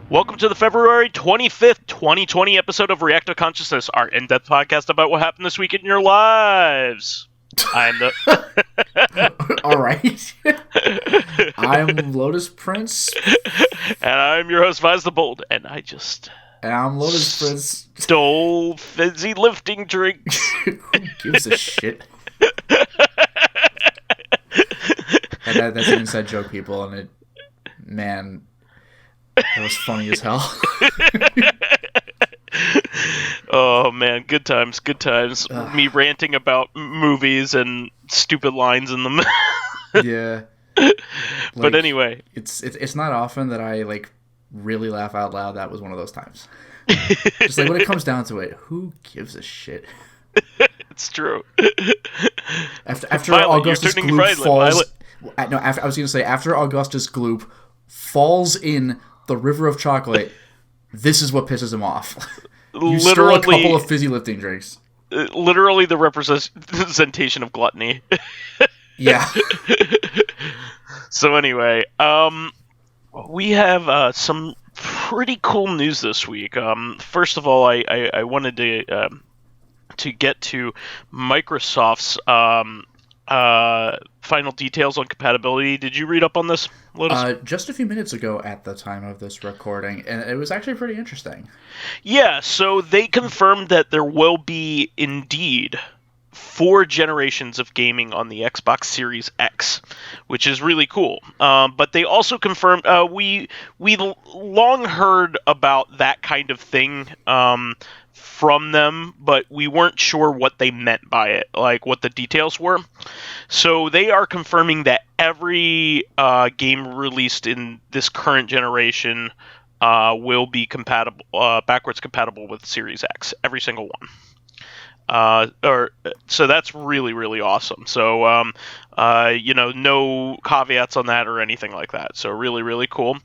Welcome to the February 25th, 2020 episode of Reactive Consciousness, our in-depth podcast about what happened this week in your lives. I'm the... All right. I'm Lotus Prince. And I'm your host, vysethebold, and I just... And I'm Lotus Prince. Stole fizzy lifting drinks. Who gives a shit? And that's an inside joke, people, and it... Man... That was funny as hell. Oh man, good times. Me ranting about movies and stupid lines in them. Yeah. But anyway, it's not often that I really laugh out loud. That was one of those times. Just when it comes down to it, who gives a shit? It's true. After Augustus Gloop falls, no, I was gonna say after Augustus Gloop falls in the river of chocolate, this is what pisses him off. You stole a couple of fizzy lifting drinks. Literally the representation of gluttony. Yeah. So anyway, we have some pretty cool news this week. First of all, I wanted to get to Microsoft's final details on compatibility. Did you read up on this, Lotus? Just a few minutes ago at the time of this recording, and it was actually pretty interesting. Yeah, so they confirmed that there will be indeed 4 generations of gaming on the Xbox Series X, which is really cool. But they also confirmed we long heard about that kind of thing from them, but we weren't sure what they meant by it, like what the details were. So they are confirming that every game released in this current generation will be compatible, backwards compatible with Series X, every single one. So that's really, really awesome. So, no caveats on that or anything like that. So really, really cool.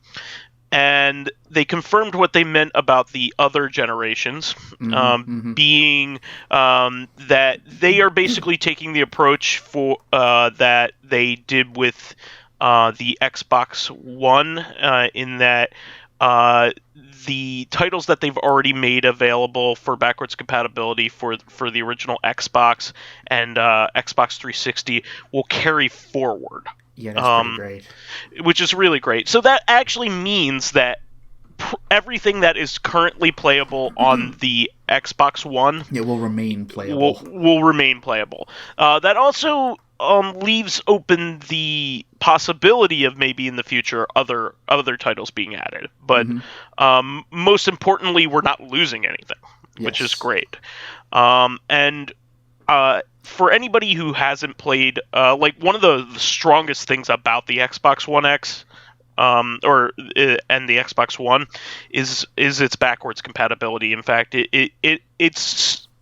And they confirmed what they meant about the other generations, being that they are basically taking the approach for that they did with the Xbox One, in that the titles that they've already made available for backwards compatibility for the original Xbox and Xbox 360 will carry forward. Yeah, that's pretty great. Which is really great. So that actually means that everything that is currently playable on the Xbox One will remain playable. Will remain playable. That also leaves open the possibility of maybe in the future other titles being added. But most importantly, we're not losing anything, which is great. For anybody who hasn't played, one of the strongest things about the Xbox One X and the Xbox One is its backwards compatibility. In fact, it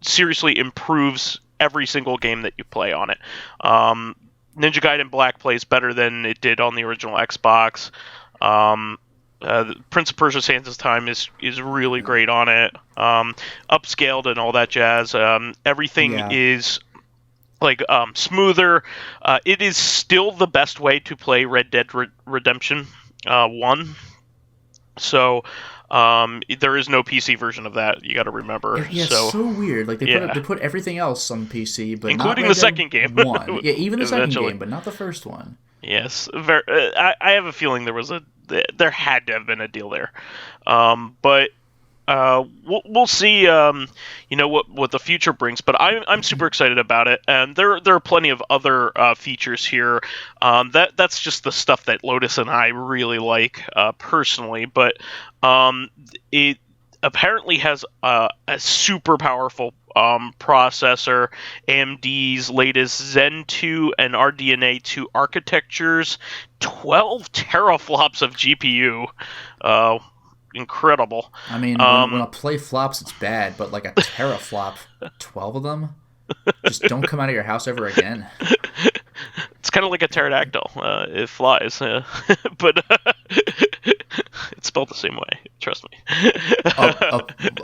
seriously improves every single game that you play on it. Ninja Gaiden Black plays better than it did on the original Xbox. Prince of Persia: Sands of Time is really great on it. Upscaled and all that jazz. Everything is smoother. It is still the best way to play Red Dead Redemption 1. So there is no PC version of that. You got to remember. Yeah, it's so weird. They put everything else on PC, but including not the second game. 1. Yeah, even the second game, but not the first one. Yes, I have a feeling there had to have been a deal there, but. We'll see. What the future brings, but I'm super excited about it, and there are plenty of other features here. That's just the stuff that Lotus and I really like personally. But it apparently has a super powerful processor, AMD's latest Zen 2 and RDNA 2 architectures, 12 teraflops of GPU. Incredible. I mean, when a play flops, it's bad, but like a teraflop, 12 of them, just don't come out of your house ever again. It's kind of like a pterodactyl. It flies, but it's spelled the same way. Trust me.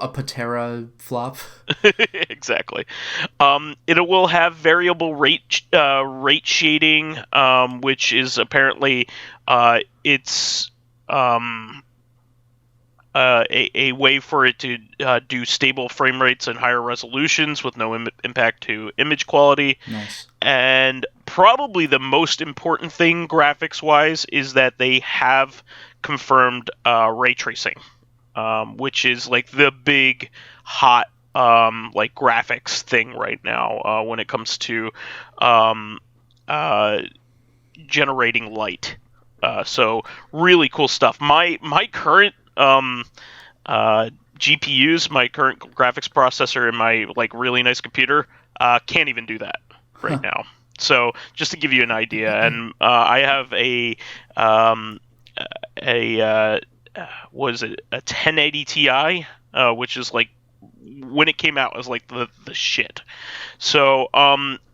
a patera flop. Exactly. It will have variable rate shading, which is apparently it's a way for it to do stable frame rates and higher resolutions with no impact to image quality. Nice. And probably the most important thing graphics-wise is that they have confirmed ray tracing, which is like the big hot like graphics thing right now when it comes to generating light. So really cool stuff. My current GPUs, my current graphics processor in my like really nice computer, can't even do that right now. So just to give you an idea, and I have a what is it, a 1080 Ti, which is like when it came out it was like the shit. So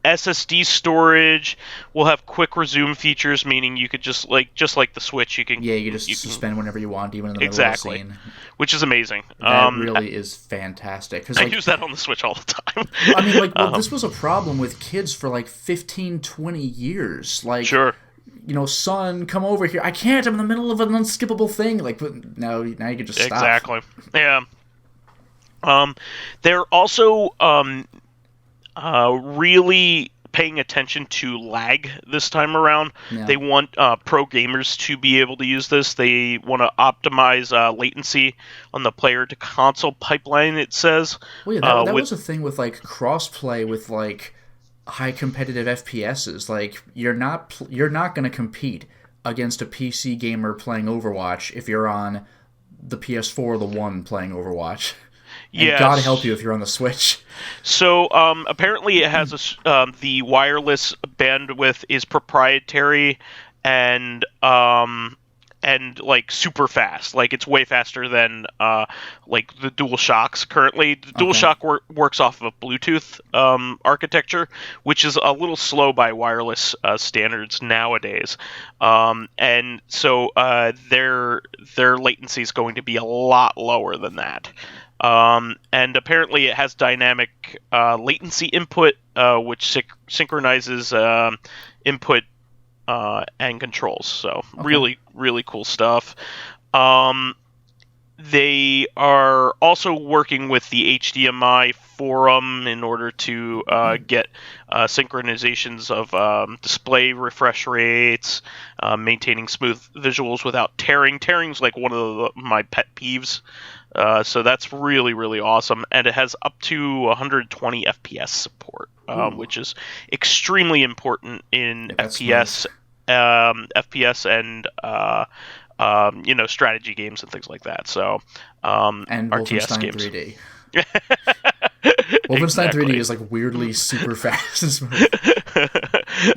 SSD storage will have quick resume features, meaning you could just like the Switch, you can suspend whenever you want, even in the middle of a scene. Which is amazing. That really is fantastic. I use that on the Switch all the time. I mean, like, this was a problem with kids for like 15, 20 years. Like, sure. You know, son, come over here. I can't. I'm in the middle of an unskippable thing. Like, but now you can just stop. Exactly. Yeah. They're also really paying attention to lag this time around. Yeah. They want pro gamers to be able to use this. They want to optimize latency on the player to console pipeline, it says. Well, yeah, that was a thing with like crossplay with like high competitive FPSs. Like you're not going to compete against a PC gamer playing Overwatch if you're on the PS4 or the One playing Overwatch. And God help you if you're on the Switch. So apparently it has the wireless bandwidth is proprietary and like super fast. Like it's way faster than like the DualShocks currently. The DualShock works off of a Bluetooth architecture, which is a little slow by wireless standards nowadays. And so their latency is going to be a lot lower than that. And apparently it has dynamic latency input, which synchronizes input and controls. So really, really cool stuff. They are also working with the HDMI forum in order to get synchronizations of display refresh rates, maintaining smooth visuals without tearing. Tearing's like one of my pet peeves. So that's really, really awesome. And it has up to 120 FPS support, which is extremely important in FPS and strategy games and things like that. So and RTS Wolfenstein games. 3D. Wolfenstein 3D is like weirdly super fast.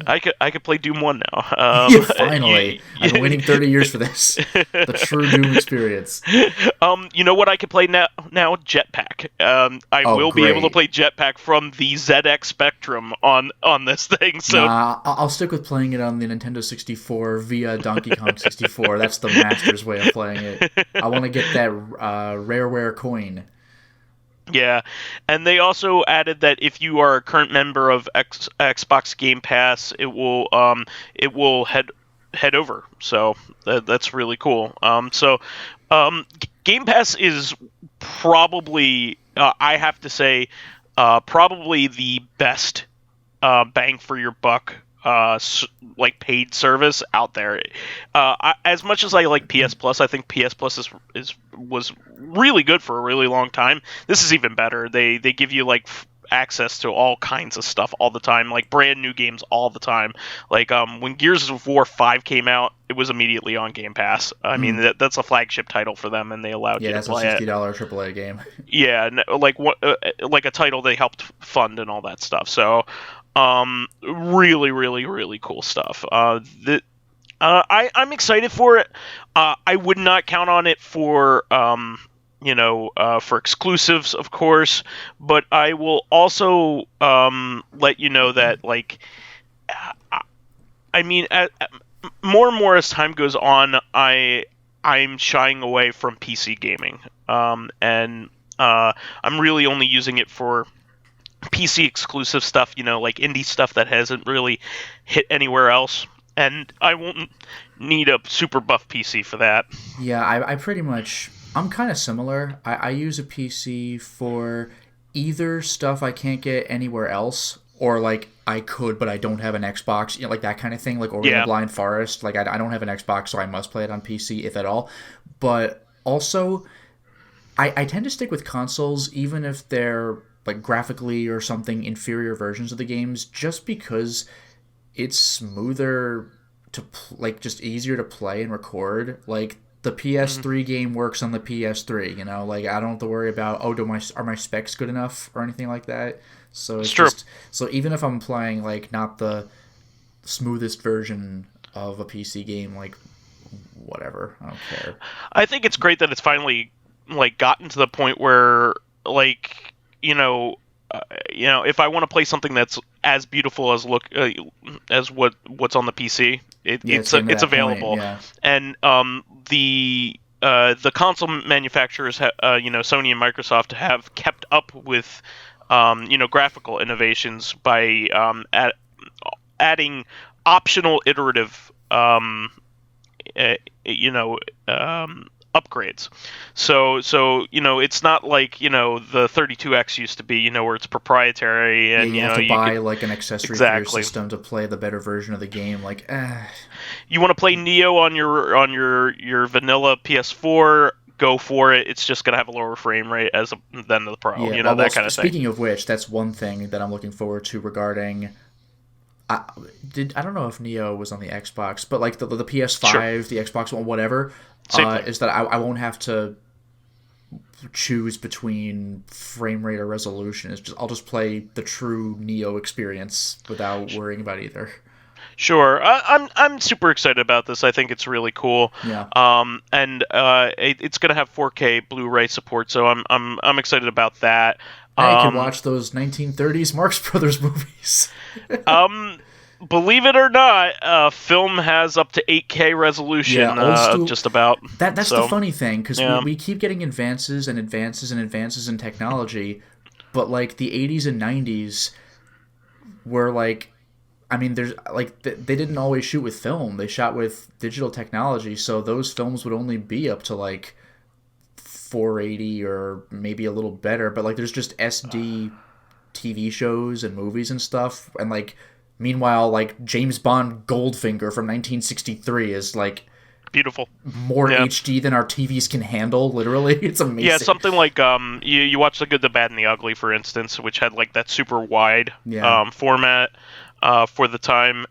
I could play Doom 1 now. Yeah, finally. I've been waiting 30 years for this. The true Doom experience. You know what I could play now? Jetpack. I will be able to play Jetpack from the ZX Spectrum on this thing. So I'll stick with playing it on the Nintendo 64 via Donkey Kong 64. That's the master's way of playing it. I want to get that Rareware coin. Yeah, and they also added that if you are a current member of Xbox Game Pass, it will head over. So that's really cool. Game Pass is probably, I have to say, probably the best bang for your buck like paid service out there. As much as I like PS Plus, I think PS Plus was really good for a really long time. This is even better. They give you like access to all kinds of stuff all the time, like brand new games all the time. Like when Gears of War 5 came out, it was immediately on Game Pass. I mean that's a flagship title for them, and they allowed you to play it. Yeah, that's a $60 AAA game. Yeah, like a title they helped fund and all that stuff. So really, really, really cool stuff. I'm excited for it. I would not count on it for for exclusives, of course, but I will also let you know that like, I mean, more and more as time goes on, I'm shying away from PC gaming, and I'm really only using it for PC exclusive stuff, like indie stuff that hasn't really hit anywhere else, and I won't need a super buff PC for that. Yeah, I pretty much I'm kind of similar. I use a PC for either stuff I can't get anywhere else, or like I could but I don't have an Xbox, like that kind of thing, like Ori and the Blind Forest. Like I don't have an Xbox, so I must play it on PC if at all. But also, I tend to stick with consoles even if they're like graphically or something inferior versions of the games, just because it's smoother to like just easier to play and record. Like the PS3 game works on the PS3, like I don't have to worry about are my specs good enough or anything like that. So it's true. So even if I'm playing like not the smoothest version of a PC game, like whatever, I don't care. I think it's great that it's finally like gotten to the point where like if I want to play something that's as beautiful as as what's on the PC, it's available. And the console manufacturers, Sony and Microsoft, have kept up with graphical innovations by adding optional iterative upgrades. So it's not like the 32X used to be, where it's proprietary and you have to buy like an accessory for your system to play the better version of the game. Like, you want to play Neo on your vanilla PS4? Go for it. It's just gonna have a lower frame rate than the Pro. That kind of thing. Speaking of which, that's one thing that I'm looking forward to regarding. I don't know if Neo was on the Xbox, but like the PS5, sure. The Xbox One, whatever. Is that I won't have to choose between frame rate or resolution. I'll just play the true Neo experience without worrying about either. Sure, I'm super excited about this. I think it's really cool. Yeah. It's gonna have 4K Blu-ray support, so I'm excited about that. Hey, you can watch those 1930s Marx Brothers movies. Believe it or not, film has up to 8K resolution, just about. That's the funny thing, because we keep getting advances and advances and advances in technology, but like the 80s and 90s were like, I mean, there's like they didn't always shoot with film; they shot with digital technology, so those films would only be up to like 480 or maybe a little better. But like, there's just SD TV shows and movies and stuff, and like. Meanwhile, like James Bond Goldfinger from 1963 is like beautiful, more HD than our TVs can handle. Literally, it's amazing. Yeah, something like you watch The Good, the Bad, and the Ugly, for instance, which had like that super wide format for the time.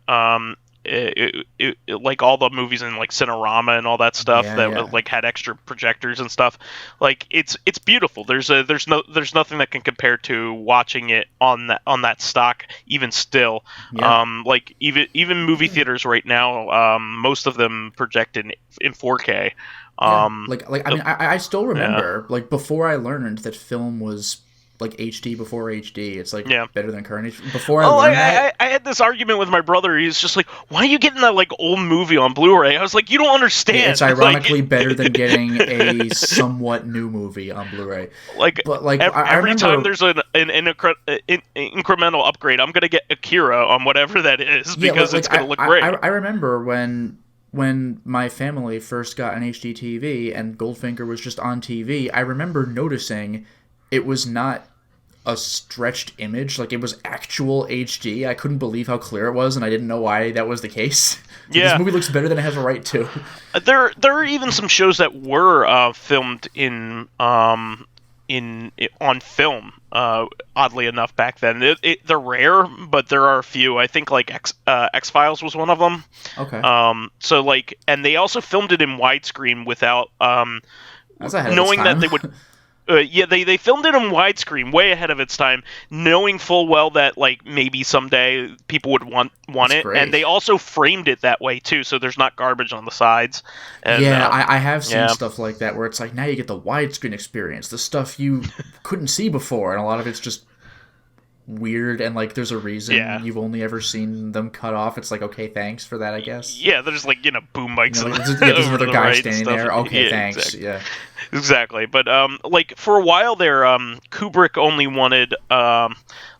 Like all the movies in like Cinerama and all that stuff like had extra projectors and stuff. Like it's beautiful. There's nothing that can compare to watching it on that stock even still. Like even movie theaters right now, most of them project in 4K. I mean, I still remember like before I learned that film was like HD before HD. It's like better than current HD. Before I learned that, I had this argument with my brother. He's just like, "Why are you getting that like old movie on Blu-ray?" I was like, "You don't understand." Yeah, it's ironically better than getting a somewhat new movie on Blu-ray. Every time there's an incremental upgrade, I'm gonna get Akira on whatever that is because it's gonna look great. I remember when my family first got an HD TV and Goldfinger was just on TV. I remember noticing. It was not a stretched image, like it was actual HD. I couldn't believe how clear it was, and I didn't know why that was the case. This movie looks better than it has a right to. There are even some shows that were filmed on film. Oddly enough, back then they're rare, but there are a few. I think like X-Files was one of them. Okay. So like, and they also filmed it in widescreen without knowing that they would. They filmed it in widescreen, way ahead of its time, knowing full well that like maybe someday people would want it, great. And they also framed it that way too, so there's not garbage on the sides. And, I have seen stuff like that where it's like now you get the widescreen experience, the stuff you couldn't see before, and a lot of it's just weird and like there's a reason you've only ever seen them cut off. It's like, okay, thanks for that, I guess. Yeah, there's like boom mics. There's another guy standing there. Okay, thanks. Exactly. Yeah. Exactly. But like for a while there, Kubrick only wanted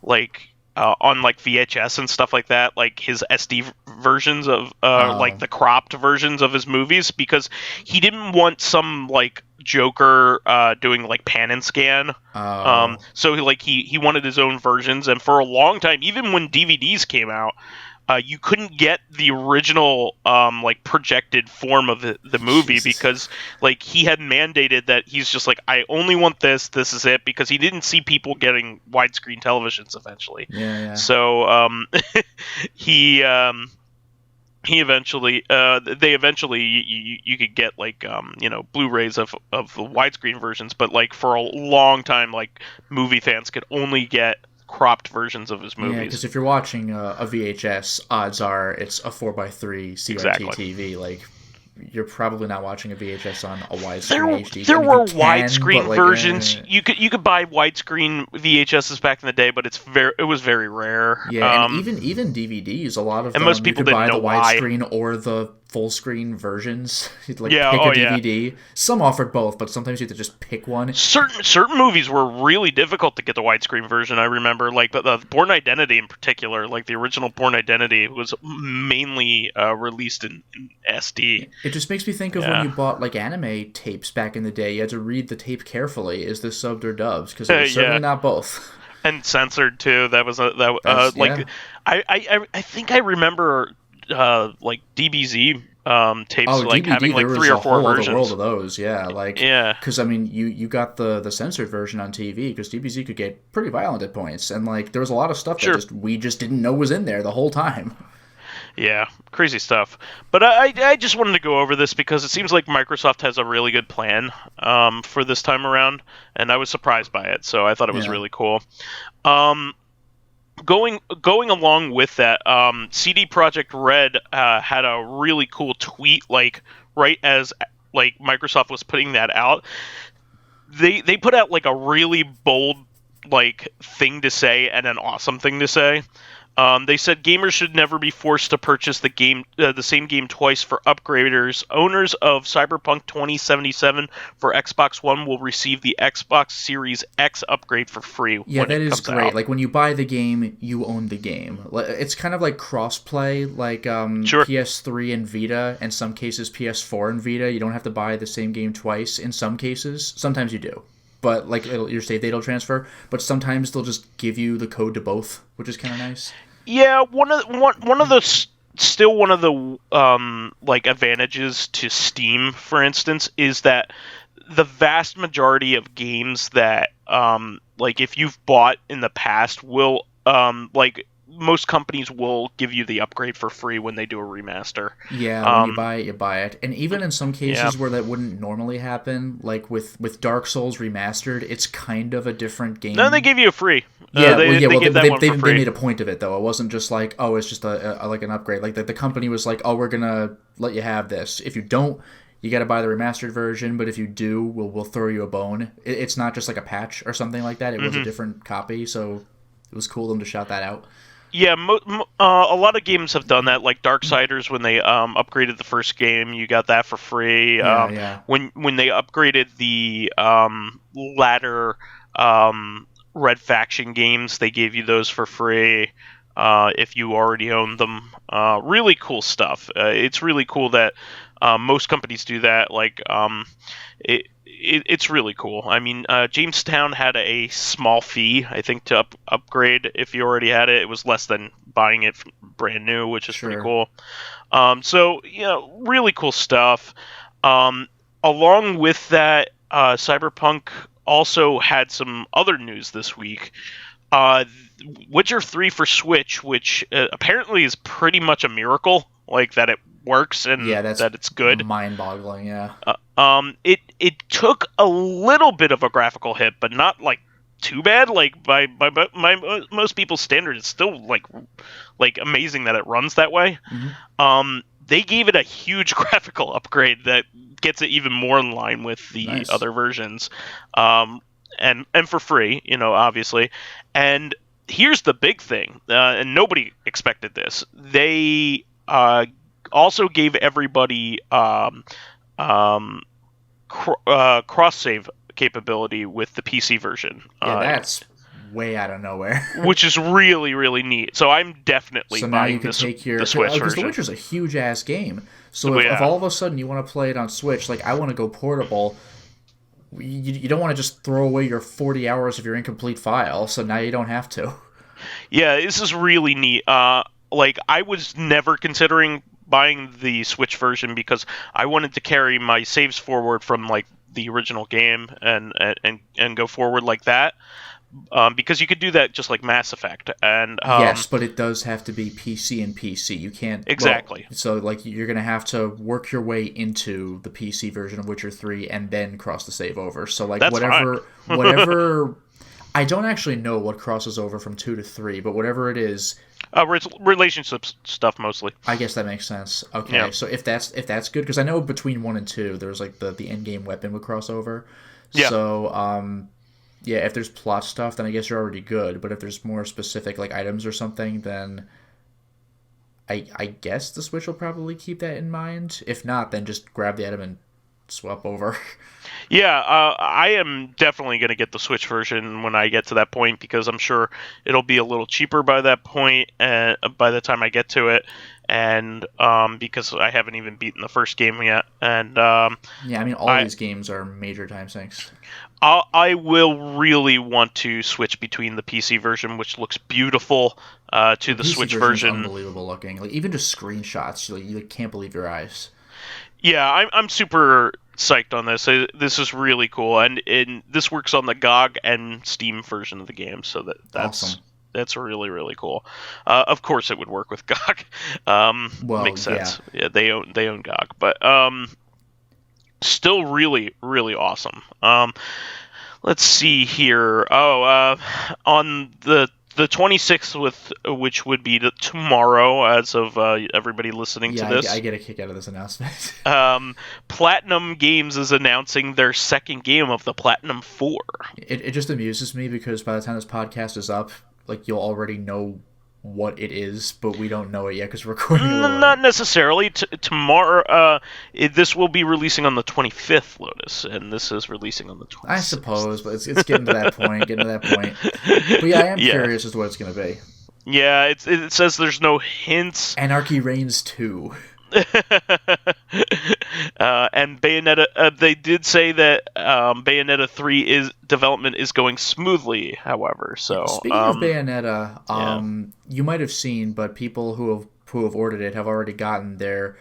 like on like VHS and stuff like that, like his SD versions of like the cropped versions of his movies, because he didn't want some like Joker doing like pan and scan. So he wanted his own versions, and for a long time, even when DVDs came out, you couldn't get the original like projected form of the movie. Jesus. Because like he had mandated that he's just like, I only want this is it, because he didn't see people getting widescreen televisions eventually. So he eventually you could get like Blu-rays of the widescreen versions, but like for a long time, like movie fans could only get cropped versions of his movies. Yeah, because if you're watching a VHS, odds are it's a 4x3 CRT TV. Like, you're probably not watching a VHS on a widescreen HD. There were widescreen versions. You could buy widescreen VHSs back in the day, but it was very rare. Yeah, and even DVDs, a lot of them, most people you could buy didn't the know widescreen or the full screen versions. You'd pick a DVD. Yeah. Some offered both, but sometimes you had to just pick one. Certain movies were really difficult to get the widescreen version. I remember, like the Bourne Identity in particular, like the original Bourne Identity was mainly released in SD. It just makes me think of when you bought like anime tapes back in the day. You had to read the tape carefully. Is this subbed or dubbed? Because it was certainly not both. And censored too. That was I think I remember like DBZ tapes like DVD, having like 3 or 4 versions. There was a whole other world of those, because I mean you got the censored version on TV, because DBZ could get pretty violent at points, and like there was a lot of stuff that we just didn't know was in there the whole time. Yeah, crazy stuff. But I just wanted to go over this because it seems like Microsoft has a really good plan for this time around, and I was surprised by it, so I thought it was really cool. Going along with that, CD Projekt Red had a really cool tweet, like right as like Microsoft was putting that out. They put out like a really bold like thing to say and an awesome thing to say. They said gamers should never be forced to purchase the same game twice for upgraders. Owners of Cyberpunk 2077 for Xbox One will receive the Xbox Series X upgrade for free. Yeah, that is great. Out. Like when you buy the game, you own the game. It's kind of like crossplay, like PS3 and Vita, and some cases PS4 and Vita. You don't have to buy the same game twice. In some cases, sometimes you do. But like your save data will transfer, but sometimes they'll just give you the code to both, which is kind of nice. Yeah, one of the like advantages to Steam, for instance, is that the vast majority of games that like if you've bought in the past will like most companies will give you the upgrade for free when they do a remaster. Yeah, when you buy it, you buy it. And even in some cases where that wouldn't normally happen, like with Dark Souls Remastered, it's kind of a different game. No, they gave you a free. Yeah, they made a point of it, though. It wasn't just like, oh, it's just a like an upgrade. Like the company was like, oh, we're going to let you have this. If you don't, you got to buy the remastered version, but if you do, we'll throw you a bone. It's not just like a patch or something like that. It was a different copy, so it was cool of them to shout that out. Yeah, a lot of games have done that, like Darksiders, when they upgraded the first game, you got that for free. When they upgraded the latter Red Faction games, they gave you those for free if you already owned them. Really cool stuff. It's really cool that most companies do that. Like, it's really cool. I mean, Jamestown had a small fee, I think, to upgrade if you already had it. It was less than buying it brand new, which is pretty cool. So, really cool stuff. Along with that, Cyberpunk also had some other news this week. Witcher 3 for Switch, which apparently is pretty much a miracle, like that it works and that it's good. Mind-boggling, yeah. It took a little bit of a graphical hit, but not like too bad. Like by most people's standards, it's still like amazing that it runs that way. Mm-hmm. They gave it a huge graphical upgrade that gets it even more in line with the other versions, and for free, obviously. And here's the big thing, and nobody expected this. They also gave everybody cross-save capability with the PC version. Yeah, that's way out of nowhere. Which is really, really neat. So I'm definitely so now buying you can take your the Switch version. Because The Witcher's a huge ass game. So if all of a sudden you want to play it on Switch, like I want to go portable, you don't want to just throw away your 40 hours of your incomplete file. So now you don't have to. Yeah, this is really neat. Like I was never considering buying the Switch version because I wanted to carry my saves forward from like the original game and go forward like that. Because you could do that just like Mass Effect, and yes, but it does have to be PC and PC. You can't exactly. So like you're gonna have to work your way into the PC version of Witcher 3 and then cross the save over. So like that's whatever. I don't actually know what crosses over from 2 to 3, but whatever it is. Relationship stuff mostly. I guess that makes sense. Okay, yeah. So if that's good, because I know between 1 and 2 there's like the end game weapon would cross over. Yeah. So yeah, if there's plot stuff, then I guess you're already good. But if there's more specific like items or something, then I guess the Switch will probably keep that in mind. If not, then just grab the item and swap over. Yeah, I am definitely going to get the Switch version when I get to that point because I'm sure it'll be a little cheaper by that point. By the time I get to it, and because I haven't even beaten the first game yet, and yeah, I mean all these games are major time sinks. I will really want to switch between the PC version, which looks beautiful, to the Switch version. Unbelievable looking, like even just screenshots, you can't believe your eyes. Yeah, I'm super psyched on this. This is really cool, and this works on the GOG and Steam version of the game, so that's awesome. That's really, really cool. Of course, it would work with GOG. Makes sense. Yeah, they own GOG, but still really, really awesome. Let's see here. On the 26th, which would be tomorrow, as of everybody listening to this. I get a kick out of this announcement. Platinum Games is announcing their second game of the Platinum 4. It just amuses me because by the time this podcast is up, like you'll already know what it is, but we don't know it yet because we're recording it. Not necessarily. Tomorrow, this will be releasing on the 25th, Lotus, and this is releasing on the 26th. I suppose, but it's getting to that point. But yeah, I am curious as to what it's going to be. Yeah, it says there's no hints. Anarchy Reigns 2. And Bayonetta, they did say that Bayonetta 3 development is going smoothly, however. So speaking of Bayonetta, you might have seen, but people who have ordered it have already gotten their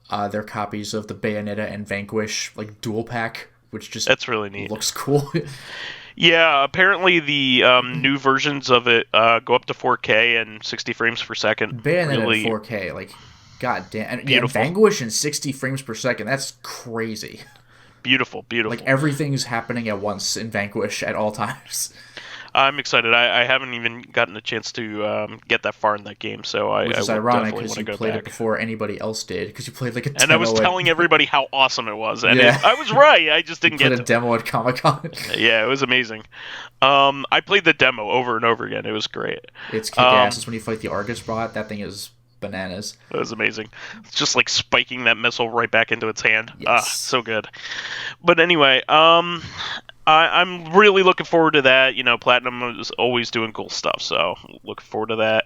copies of the Bayonetta and Vanquish like dual pack, which just that's really neat. Looks cool. Yeah, apparently the new versions of it go up to 4K and 60 frames per second. Bayonetta really 4K, like. God damn. And beautiful. Vanquish in 60 frames per second. That's crazy. Beautiful. Like everything's happening at once in Vanquish at all times. I'm excited. I haven't even gotten a chance to get that far in that game, so Which is ironic because you played it before anybody else did, because you played like a demo. And I was telling everybody how awesome it was, and I was right. I just didn't get a demo at Comic-Con. Yeah, it was amazing. I played the demo over and over again. It was great. It's kick-ass. It's when you fight the Argus bot. That thing is bananas. It was amazing. It's just like spiking that missile right back into its hand. Yes. So good. But anyway, I'm really looking forward to that. You know, Platinum is always doing cool stuff, so looking forward to that.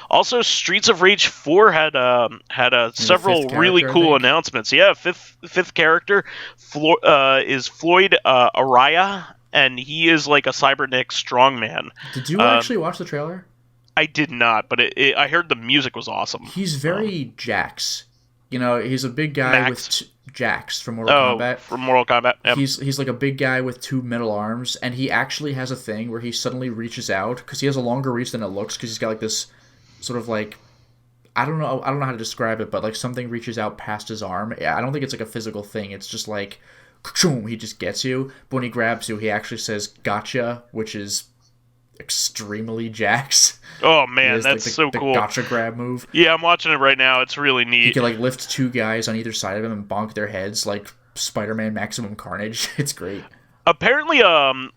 Also, Streets of Rage 4 had several really cool announcements. Yeah, fifth character is Floyd Araya, and he is like a cybernetic strongman. Did you actually watch the trailer? I did not, but I heard the music was awesome. He's very Jax. You know, he's a big guy with Jax from Mortal Kombat. From Mortal Kombat. Yep. He's like a big guy with 2 metal arms, and he actually has a thing where he suddenly reaches out because he has a longer reach than it looks, because he's got like this sort of like I don't know how to describe it, but like something reaches out past his arm. I don't think it's like a physical thing. It's just like he just gets you. But when he grabs you, he actually says "gotcha," which is extremely Jax. Oh man, that's like so cool. The gotcha grab move. Yeah, I'm watching it right now. It's really neat. You can like lift 2 guys on either side of him and bonk their heads like Spider-Man Maximum Carnage. It's great. Apparently,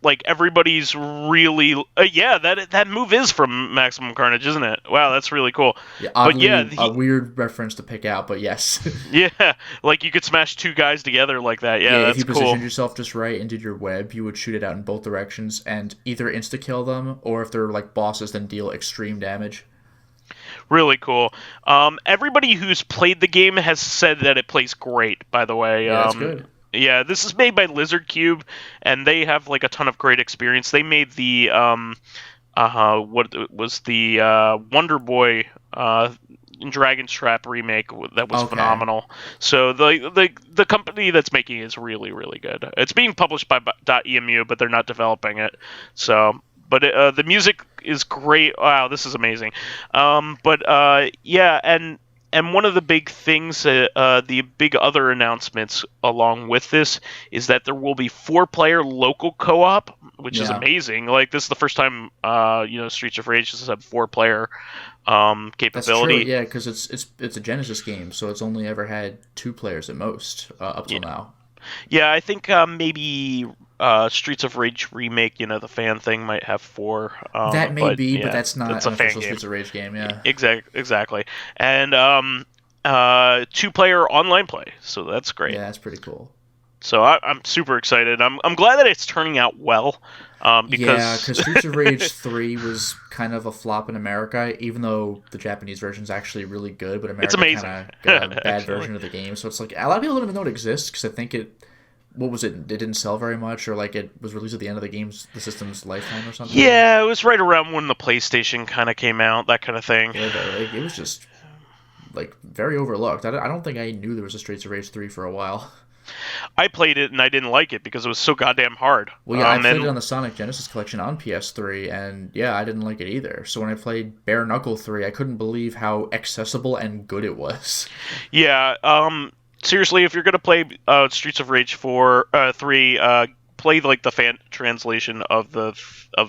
like everybody's really, that move is from Maximum Carnage, isn't it? Wow, that's really cool. Yeah, oddly, a weird reference to pick out, but yes. Yeah, like you could smash two guys together like that. Yeah, Yeah, that's if you cool. positioned yourself just right and did your web, you would shoot it out in both directions and either insta kill them, or if they're like bosses, then deal extreme damage. Really cool. Everybody who's played the game has said that it plays great. By the way, yeah, that's good. Yeah, this is made by Lizard Cube, and they have like a ton of great experience. They made the what was the Wonder Boy Dragon's Trap remake that was phenomenal. So the company that's making it is really, really good. It's being published by .emu, but they're not developing it. So, but the music is great. Wow, this is amazing. Yeah, and one of the big things, the big other announcements along with this is that there will be 4-player local co-op, which is amazing. Like, this is the first time, Streets of Rage has had 4-player capability. That's true, yeah, because it's a Genesis game, so it's only ever had 2 players at most up till now. Yeah, I think maybe Streets of Rage remake, the fan thing might have 4. That may be, but that's not an official Streets of Rage game. Yeah, exactly. And 2-player online play, so that's great. Yeah, that's pretty cool. So I'm super excited. I'm glad that it's turning out well. Because Streets of Rage 3 was kind of a flop in America, even though the Japanese version is actually really good, but America kind of got a bad version of the game. So it's like, a lot of people don't even know it exists, because I think it didn't sell very much, or like it was released at the end of the system's lifetime or something. Yeah, it was right around when the PlayStation kind of came out, that kind of thing. Yeah, but it was just like very overlooked. I don't think I knew there was a Streets of Rage 3 for a while. I played it and I didn't like it because it was so goddamn hard. Well, yeah, I played it on the Sonic Genesis Collection on PS3, and yeah, I didn't like it either. So when I played Bare Knuckle 3, I couldn't believe how accessible and good it was. Yeah, seriously, if you're gonna play Streets of Rage 3, play like the fan translation of the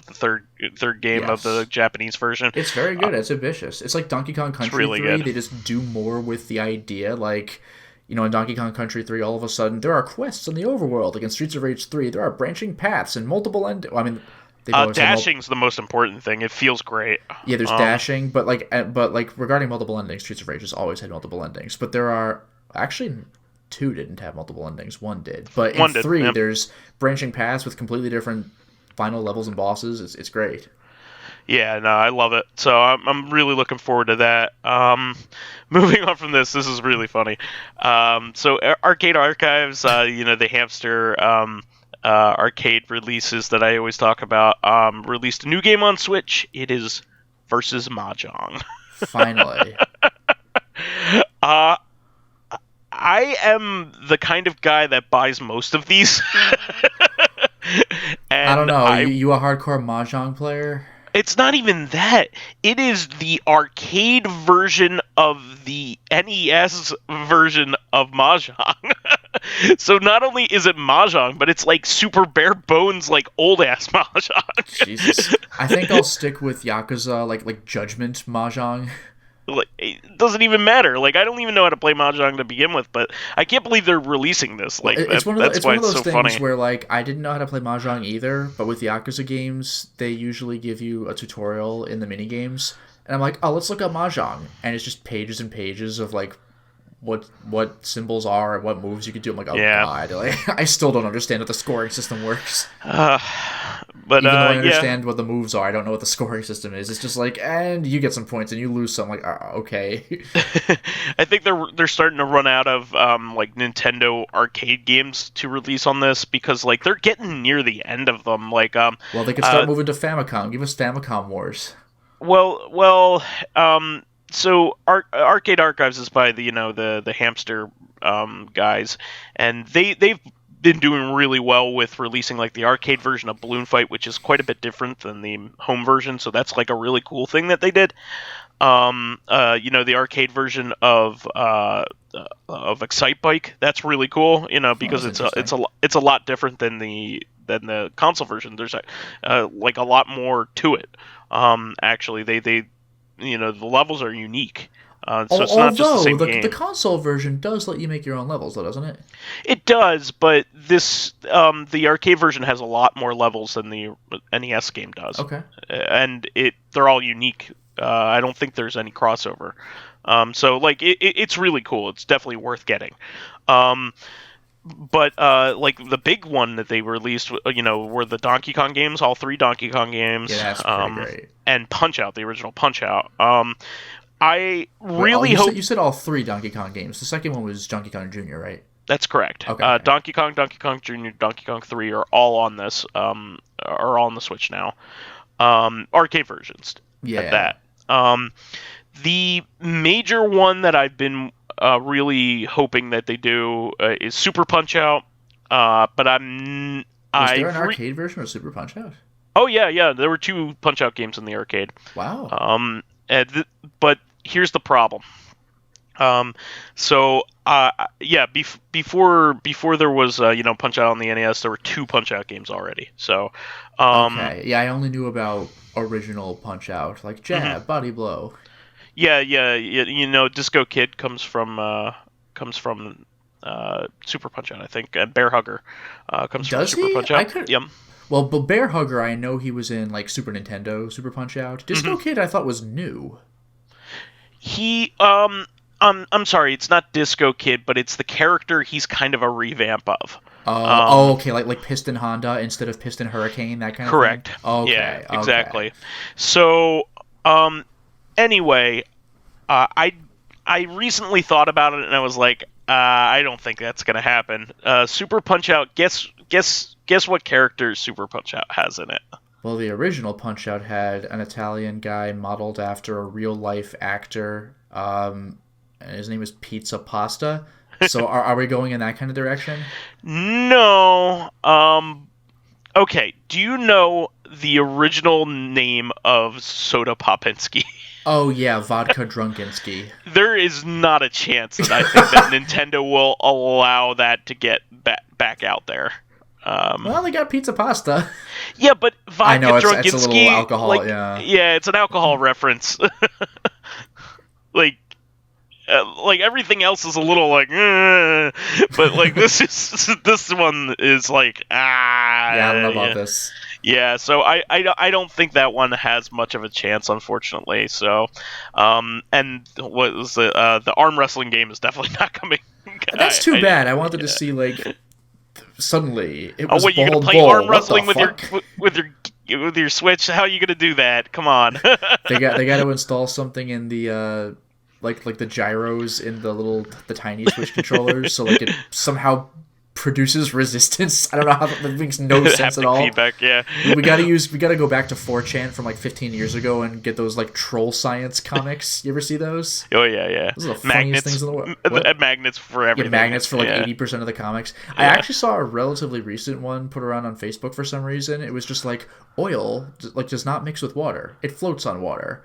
third game of the Japanese version. It's very good. It's ambitious. It's like Donkey Kong Country 3. Good. They just do more with the idea, like. In Donkey Kong Country 3, all of a sudden, there are quests in the overworld. Like in Streets of Rage 3, there are branching paths and multiple endings. Well, I mean, dashing's the most important thing. It feels great. Yeah, there's dashing, but regarding multiple endings, Streets of Rage has always had multiple endings. But there are actually 2 didn't have multiple endings. 1 did. But in 3, there's branching paths with completely different final levels and bosses. It's great. Yeah, no, I love it. So I'm really looking forward to that. Moving on from this is really funny. So Arcade Archives, the hamster arcade releases that I always talk about, released a new game on Switch. It is versus Mah-Jong. Finally. I am the kind of guy that buys most of these. I don't know. You a hardcore Mah-Jong player? It's not even that. It is the arcade version of the NES version of Mah-Jong. So not only is it Mah-Jong, but it's like super bare bones, like old ass Mah-Jong. Jesus. I think I'll stick with Yakuza, like Judgment Mah-Jong. Like, it doesn't even matter. Like, I don't even know how to play Mah-Jong to begin with, but I can't believe they're releasing this. Like, it's one of those so things funny. Where, like, I didn't know how to play Mah-Jong either, but with Yakuza games, they usually give you a tutorial in the minigames, and I'm like, oh, let's look up Mah-Jong, and it's just pages and pages of, like, what symbols are and what moves you can do. I'm like, oh god, like, I still don't understand how the scoring system works. But even though I understand what the moves are, I don't know what the scoring system is. It's just like, and you get some points and you lose some. Like, okay. I think they're starting to run out of like Nintendo arcade games to release on this because like they're getting near the end of them. Like well, they could start moving to Famicom. Give us Famicom Wars. Well. So Arcade Archives is by the hamster guys, and they've been doing really well with releasing like the arcade version of Balloon Fight, which is quite a bit different than the home version. So that's like a really cool thing that they did. The arcade version of Excite Bike, that's really cool. Because it's a lot different than the console version. There's like a lot more to it. Actually, they the levels are unique. So it's not just the same game. Although the console version does let you make your own levels, though, doesn't it? It does, but the arcade version has a lot more levels than the NES game does. Okay. And they're all unique. I don't think there's any crossover. So like it's really cool. It's definitely worth getting. But like the big one that they released, were the Donkey Kong games, all 3 Donkey Kong games. Yeah, that's pretty great. And Punch-Out, the original Punch-Out. I really hope... You said all 3 Donkey Kong games. The second one was Donkey Kong Jr., right? That's correct. Okay. Donkey Kong Jr., Donkey Kong 3 are all on this, are all on the Switch now. Arcade versions at that. The major one that I've been really hoping that they do is Super Punch-Out, but I'm... Was there an arcade version of Super Punch-Out? Oh, yeah. There were 2 Punch-Out games in the arcade. Wow. But here's the problem. Before there was Punch-Out on the NES, there were 2 Punch-Out games already. So okay, yeah, I only knew about original Punch-Out, like jab, body blow. Yeah. Disco Kid comes from Super Punch-Out, I think, and Bear Hugger comes from Super Punch-Out. Yep. Well, but Bear Hugger, I know he was in like Super Nintendo, Super Punch-Out. Disco Kid, I thought was new. I'm sorry, it's not Disco Kid, but it's the character he's kind of a revamp of. Okay, like Piston Honda instead of Piston Hurricane, that kind of thing? Correct. Okay, yeah, exactly. So, anyway, I recently thought about it, and I was like, I don't think that's going to happen. Super Punch-Out, guess what character Super Punch-Out has in it? Well, the original Punch-Out had an Italian guy modeled after a real-life actor, and his name is Pizza Pasta. So are we going in that kind of direction? No. Okay, do you know the original name of Soda Popinski? Oh, yeah, Vodka Drunkinski. There is not a chance that I think that Nintendo will allow that to get back out there. Well, they got Pizza Pasta. Yeah, but Vodka I know, Drunkinski... it's a little alcohol, yeah. Yeah, it's an alcohol reference. Like everything else is a little like, but like this one is like, Yeah, I don't know about this. Yeah, so I don't think that one has much of a chance, unfortunately. So, and what was the arm wrestling game is definitely not coming. That's too bad. I wanted to see like suddenly it was you're gonna play arm wrestling with your Switch? How are you gonna do that? Come on. They got to install something in the like the gyros in the tiny Switch controllers, so like it somehow produces resistance. I don't know how that makes no sense at all. Feedback, yeah. We gotta go back to 4chan from like 15 years ago and get those like troll science comics. You ever see those? Oh yeah. Those are the funniest things in the world. Magnets for everything. Yeah, magnets for like 80% of the comics. Yeah. I actually saw a relatively recent one put around on Facebook for some reason. It was just like oil does not mix with water. It floats on water.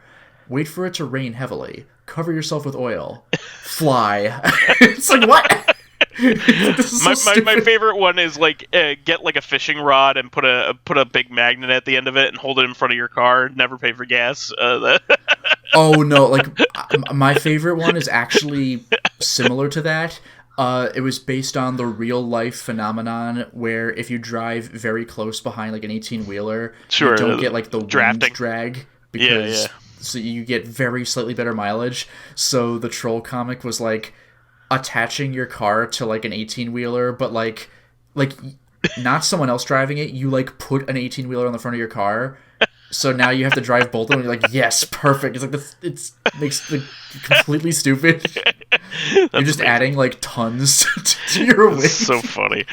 Wait for it to rain heavily. Cover yourself with oil. Fly. It's like, what? My favorite one is like get like a fishing rod and put a big magnet at the end of it and hold it in front of your car. Never pay for gas. Oh no! Like my favorite one is actually similar to that. It was based on the real life phenomenon where if you drive very close behind like an 18-wheeler, you don't get like the wind drag because so you get very slightly better mileage. So the troll comic was like attaching your car to like an 18-wheeler, but like not someone else driving it. You like put an 18-wheeler on the front of your car, so now you have to drive both of them. And you're like, yes, perfect. It's like it makes it completely stupid. You're just adding like tons to your wind. So funny.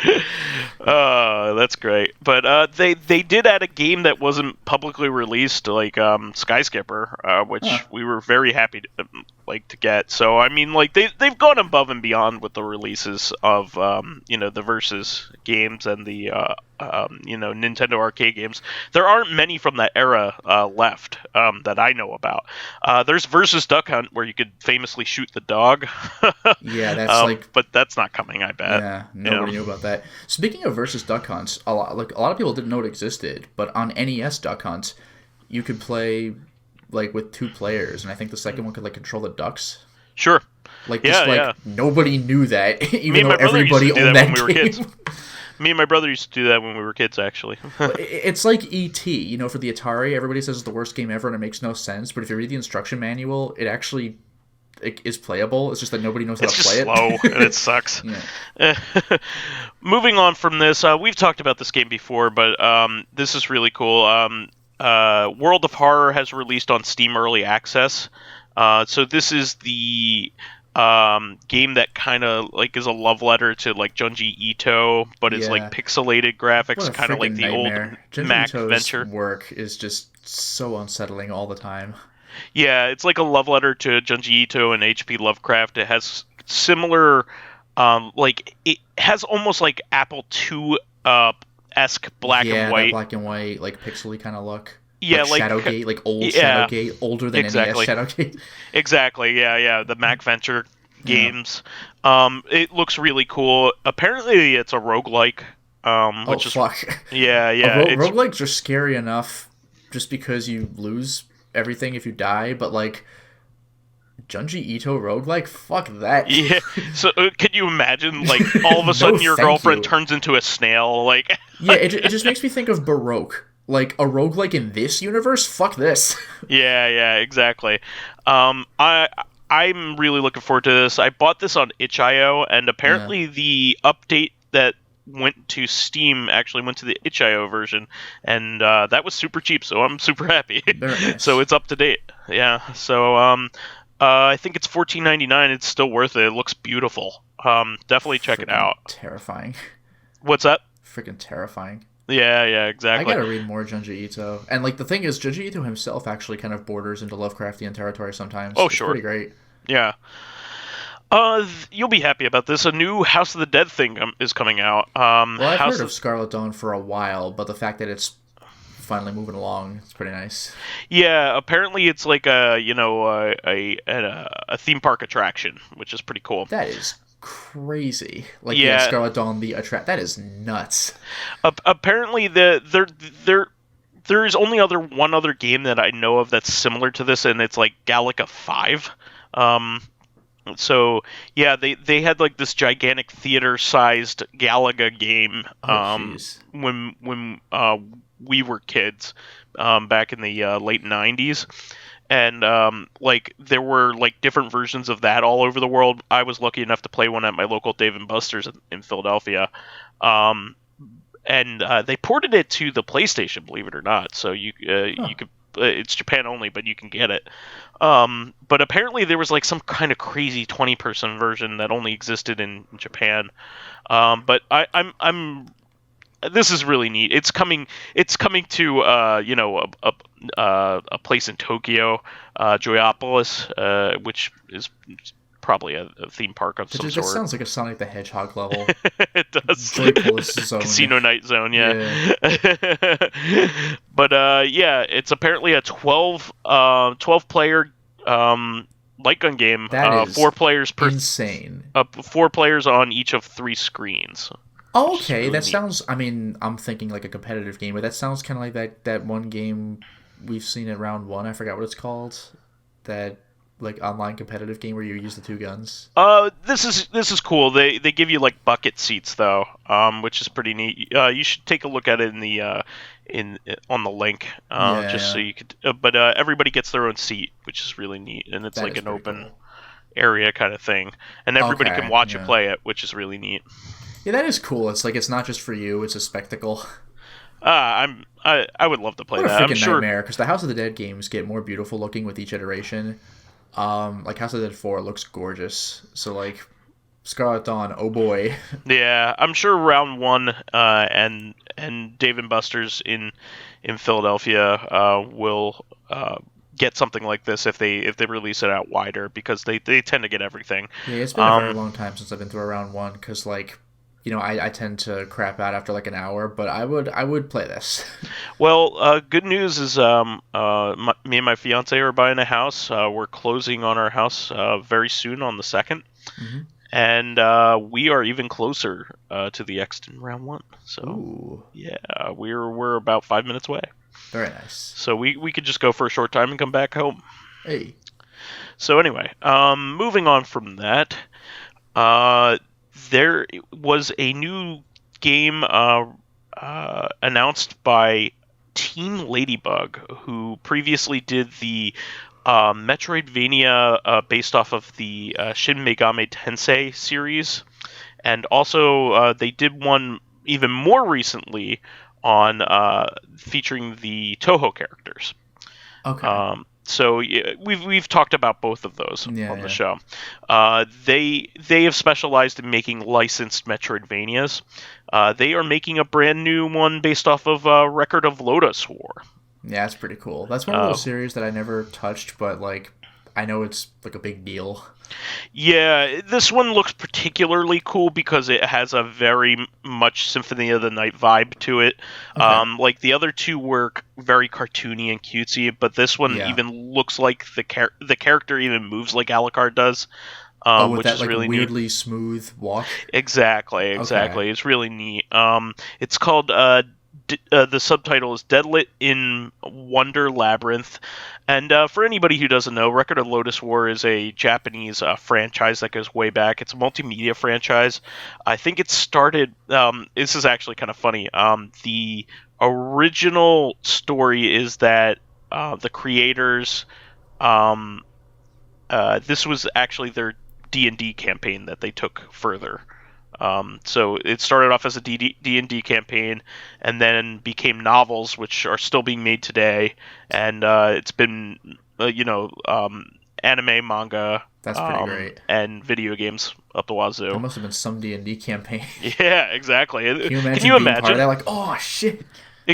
That's great. But they did add a game that wasn't publicly released, like Skyskipper, which we were very happy to get. So I mean, like they've gone above and beyond with the releases of the Versus games and the Nintendo arcade games. There aren't many from that era left that I know about. There's Versus Duck Hunt where you could famously shoot the dog. Yeah, that's but that's not coming, I bet. Yeah, nobody knew about that. Speaking of Versus Duck Hunt, a lot of people didn't know it existed, but on NES Duck Hunt, you could play like with 2 players, and I think the second one could like control the ducks. Sure. Like, nobody knew that, even though everybody owned that when we were kids. Me and my brother used to do that when we were kids, actually. It's like E.T., for the Atari. Everybody says it's the worst game ever, and it makes no sense. But if you read the instruction manual, it actually is playable. It's just that nobody knows how to play it. It's slow, and it sucks. Moving on from this, we've talked about this game before, but this is really cool. World of Horror has released on Steam Early Access. So this is the game that kind of like is a love letter to like Junji Ito, but it's like pixelated graphics, kind of like the nightmare. Old Mac Venture. Work is just so unsettling all the time. Yeah, it's like a love letter to Junji Ito and H.P. Lovecraft. It has similar, it has almost like Apple II esque black and white. Yeah, black and white, like pixely kind of look. Yeah, like Shadowgate, like old Shadowgate, older than NES Shadowgate. Exactly, yeah, the Mac Venture games. It looks really cool. Apparently, it's a roguelike. Which is fuck. Yeah. Roguelikes are scary enough just because you lose everything if you die, but like Junji Ito roguelike, fuck that. Yeah. So can you imagine, like, all of a sudden your girlfriend turns into a snail? Like, yeah, it just makes me think of Baroque. Like, a roguelike in this universe? Fuck this. Yeah, exactly. I'm really looking forward to this. I bought this on itch.io, and apparently the update that went to Steam actually went to the itch.io version, and that was super cheap, so I'm super happy. Nice. So it's up to date. Yeah, so I think it's $14.99. It's still worth it. It looks beautiful. Definitely check it out. Terrifying. What's that? Freaking terrifying. Yeah, exactly. I gotta read more Junji Ito. And, like, the thing is, Junji Ito himself actually kind of borders into Lovecraftian territory sometimes. Oh, it's sure. Pretty great. Yeah. You'll be happy about this. A new House of the Dead thing is coming out. Well, I've heard of Scarlet Dawn for a while, but the fact that it's finally moving along, it's pretty nice. Yeah, apparently it's like a theme park attraction, which is pretty cool. That is crazy. Like, yeah, Scarlet Dawn, that is nuts. Apparently there is only one other game that I know of that's similar to this, and it's like Galaga 5. So yeah, they had like this gigantic theater-sized Galaga game when we were kids back in the late 90s. And like there were like different versions of that all over the world. I was lucky enough to play one at my local Dave & Buster's in Philadelphia. And they ported it to the PlayStation, believe it or not. So you could it's Japan only, but you can get it. But apparently there was like some kind of crazy 20-person version that only existed in Japan. But I'm this is really neat. It's coming to a place in Tokyo, Joyopolis, which is probably a theme park of some sort. It sounds like a Sonic the Hedgehog level. It does. Joypolis zone. Casino Night Zone, yeah. But yeah, it's apparently a 12 player light gun game. That is 4 players per insane. 4 players on each of 3 screens. Oh, okay. Really that sounds. I mean, I'm thinking like a competitive game, but that sounds kind of like that one game we've seen at round 1. I forgot what it's called. That like online competitive game where you use the 2 guns. This is cool. They give you like bucket seats though, which is pretty neat. You should take a look at it in the on the link, so you could. But everybody gets their own seat, which is really neat, and it's like an open area kind of thing, and everybody can watch you play it, which is really neat. Yeah, that is cool. It's like it's not just for you; it's a spectacle. I would love to play that. I'm sure nightmare because the House of the Dead games get more beautiful looking with each iteration. Like House of the Dead 4 looks gorgeous. So like Scarlet Dawn, oh boy. Yeah, I'm sure round 1 and Dave & Buster's in Philadelphia will get something like this if they release it out wider, because they tend to get everything. Yeah, it's been a very long time since I've been through a round 1 because like. You know, I tend to crap out after like an hour, but I would play this. Well, good news is me and my fiance are buying a house. We're closing on our house very soon on the 2nd, and we are even closer to the X in round 1. So yeah, we're about 5 minutes away. Very nice. So we could just go for a short time and come back home. Hey. So anyway, moving on from that, there was a new game announced by Team Ladybug, who previously did the Metroidvania based off of the Shin Megami Tensei series, and also they did one even more recently on featuring the Toho characters. Okay. So yeah, we've talked about both of those on the show. They have specialized in making licensed Metroidvanias. They are making a brand new one based off of Record of Lodoss War. Yeah, that's pretty cool. That's one of those series that I never touched, but like I know it's like a big deal. Yeah, this one looks particularly cool because it has a very much Symphony of the Night vibe to it. Okay. Like the other two were very cartoony and cutesy, but this one even looks like the character even moves like Alucard does. With which that is like really weirdly neat. Smooth walk. Exactly. Okay. It's really neat. It's called the subtitle is Deadlit in Wonder Labyrinth. And for anybody who doesn't know, Record of Lodoss War is a Japanese franchise that goes way back. It's a multimedia franchise. I think it started. This is actually kind of funny. The original story is that the creators. This was actually their D&D campaign that they took further. So it started off as a D&D campaign, and then became novels, which are still being made today. And it's been, anime, manga, that's pretty great, and video games up the wazoo. That must have been some D&D campaign. Yeah, exactly. Can you imagine? Part of that? Like, oh shit.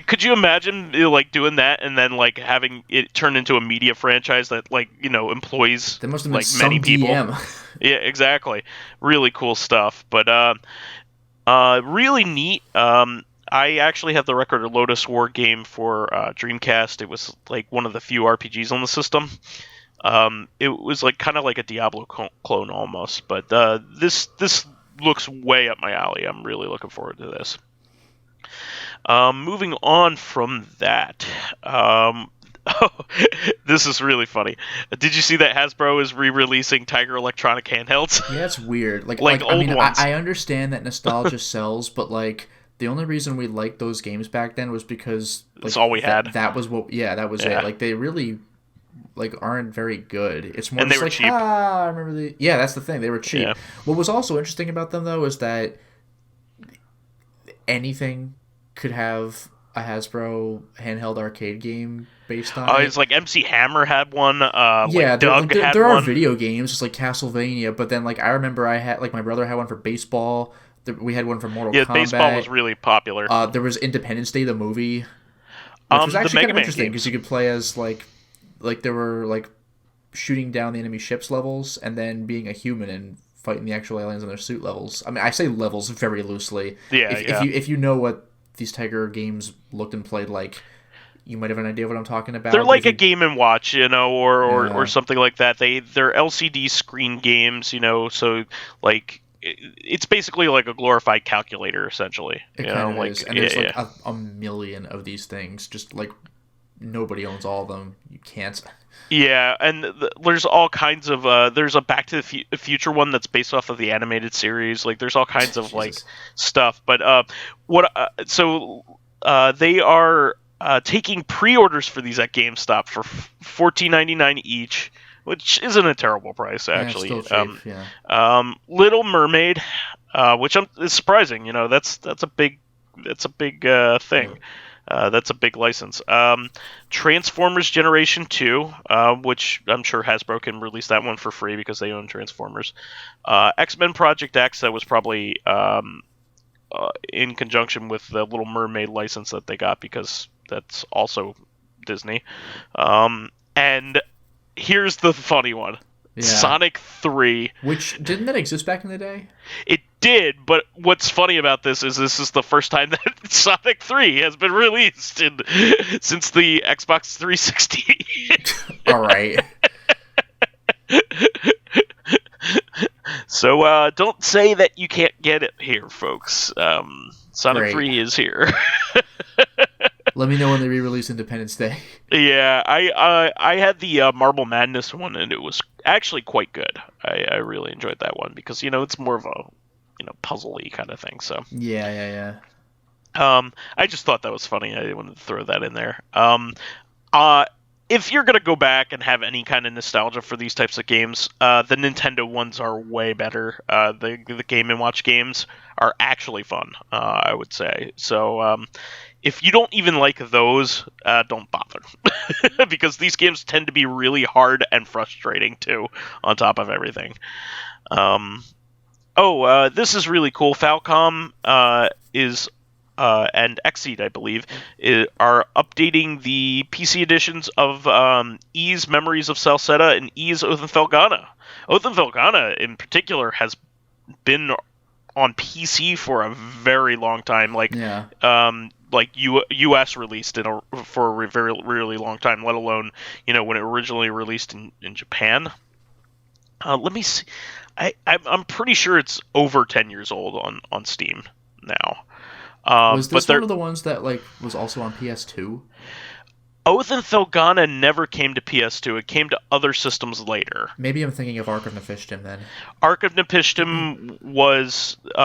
Could you imagine like doing that and then like having it turn into a media franchise that like employs there must have been like some many people? DM. Yeah, exactly. Really cool stuff, but really neat. I actually have the Record of Lodoss War game for Dreamcast. It was like one of the few RPGs on the system. It was like kind of like a Diablo clone almost, but this looks way up my alley. I'm really looking forward to this. Moving on from that, this is really funny. Did you see that Hasbro is re-releasing Tiger Electronic handhelds? Yeah, it's weird. Like old ones. I understand that nostalgia sells, but like the only reason we liked those games back then was because like, that's all we had. That was what. Yeah, that was it. Like they really like aren't very good. It's more and just they were like cheap. I remember the. Yeah, that's the thing. They were cheap. Yeah. What was also interesting about them though is that anything could have a Hasbro handheld arcade game based on it. It's like MC Hammer had one. Yeah, Doug had there one. are video games just like Castlevania, but then like I remember I had like my brother had one for baseball. We had one for Mortal Kombat. Yeah, baseball was really popular. There was Independence Day, the movie, which was actually kind of interesting because you could play as like there were like shooting down the enemy ships levels and then being a human and fighting the actual aliens on their suit levels. I mean, I say levels very loosely. Yeah, if you know what these Tiger games looked and played like, you might have an idea of what I'm talking about. They're like a Game & Watch, or something like that. They're LCD screen games, so like it's basically like a glorified calculator essentially. It kind of is, and there's like a million of these things. Just like nobody owns all of them. You can't. Yeah, and there's all kinds of there's a Back to the Future one that's based off of the animated series. Like there's all kinds of like stuff. But they are taking pre-orders for these at GameStop for $14.99 each, which isn't a terrible price actually. Yeah, still cheap, Little Mermaid, which is surprising. That's a big thing. That's a big license. Transformers Generation 2, which I'm sure Hasbro can release that one for free because they own Transformers. X-Men Projekt X, that was probably in conjunction with the Little Mermaid license that they got because that's also Disney. And here's the funny one. Yeah. Sonic 3. Which, didn't that exist back in the day? It did, but what's funny about this is the first time that Sonic 3 has been released since the Xbox 360. All right. So don't say that you can't get it here, folks. Sonic 3 is here. Let me know when they re-release Independence Day. Yeah, I had the Marble Madness one, and it was actually quite good. I really enjoyed that one because it's more of a puzzly kind of thing. So yeah. I just thought that was funny. I wanted to throw that in there. If you're gonna go back and have any kind of nostalgia for these types of games, the Nintendo ones are way better. The Game & Watch games are actually fun, I would say. So if you don't even like those, don't bother, because these games tend to be really hard and frustrating too. On top of everything. This is really cool. Falcom is and Exceed, I believe, are updating the PC editions of Ys Memories of Salsetta and Ys Oath and Felghana. Oath and Felghana, in particular, has been on PC for a very long time. US released it for a very, really long time, let alone, when it originally released in Japan. Let me see. I'm pretty sure it's over 10 years old on Steam now. Was this one of the ones that was also on PS2? Oath and Felghana never came to PS2. It came to other systems later. Maybe I'm thinking of Ark of Nephishtim then. Ark of Nephishtim was the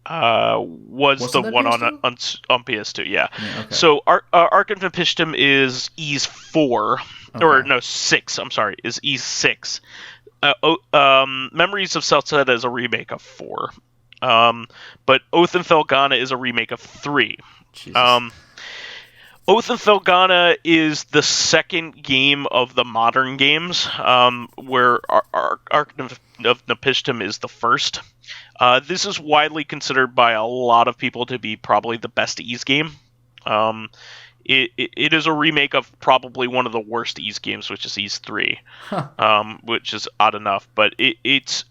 one PS2? on PS2. Yeah. Okay. So Ark of Nephishtim is Ys 4, okay. Or no 6. I'm sorry, is Ys 6. Memories of Salsetta is a remake of 4. But Oath and Felghana is a remake of 3. Jesus. Oath and Felghana is the second game of the modern games, where Ark of Nephishtim is the first. This is widely considered by a lot of people to be probably the best Ys game. It is a remake of probably one of the worst Ys games, which is Ys 3, which is odd enough. But it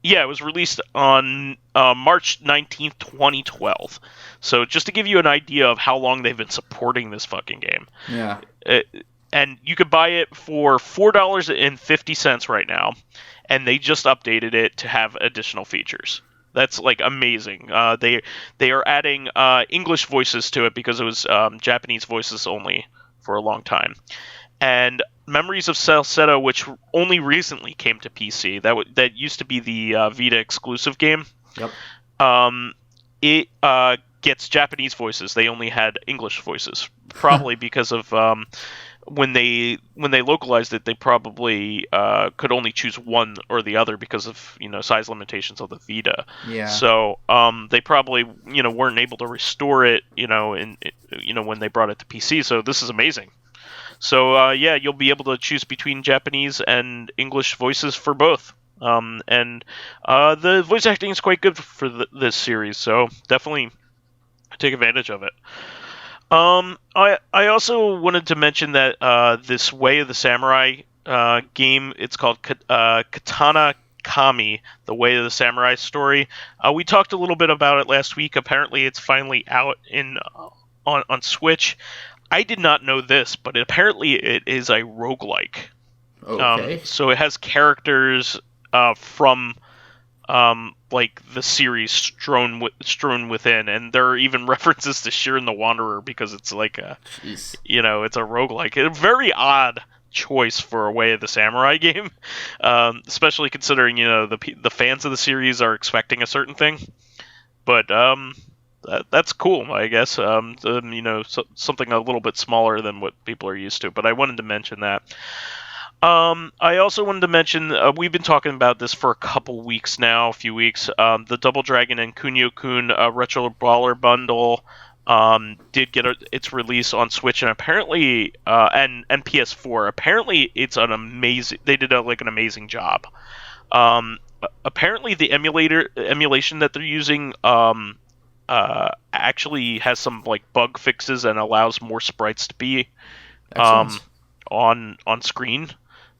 was released on March 19th, 2012. So just to give you an idea of how long they've been supporting this fucking game. Yeah. And you could buy it for $4.50 right now, and they just updated it to have additional features. That's amazing. They are adding English voices to it because it was Japanese voices only for a long time. And Memories of Salsetta, which only recently came to PC, that used to be the Vita exclusive game. Yep. It gets Japanese voices. They only had English voices, probably because of when they localized it, they probably could only choose one or the other because of size limitations of the Vita. Yeah. So they probably weren't able to restore it when they brought it to PC. So this is amazing. So you'll be able to choose between Japanese and English voices for both. And the voice acting is quite good for this series, so definitely take advantage of it. I also wanted to mention that this Way of the Samurai game, it's called Katana Kami, the Way of the Samurai story. We talked a little bit about it last week. Apparently, it's finally out on Switch. I did not know this, but apparently it is a roguelike. Okay. So it has characters from the series strewn within, and there are even references to Shiren the Wanderer because it's it's a roguelike. A very odd choice for a Way of the Samurai game, especially considering the fans of the series are expecting a certain thing. But that's cool, I guess. Something a little bit smaller than what people are used to. But I wanted to mention that. I also wanted to mention, we've been talking about this for a few weeks. The Double Dragon and Kunio-kun Retro Baller Bundle did get its release on Switch and apparently and PS4. Apparently, it's an amazing. They did an amazing job. Apparently, the emulation that they're using actually has some bug fixes and allows more sprites to be on screen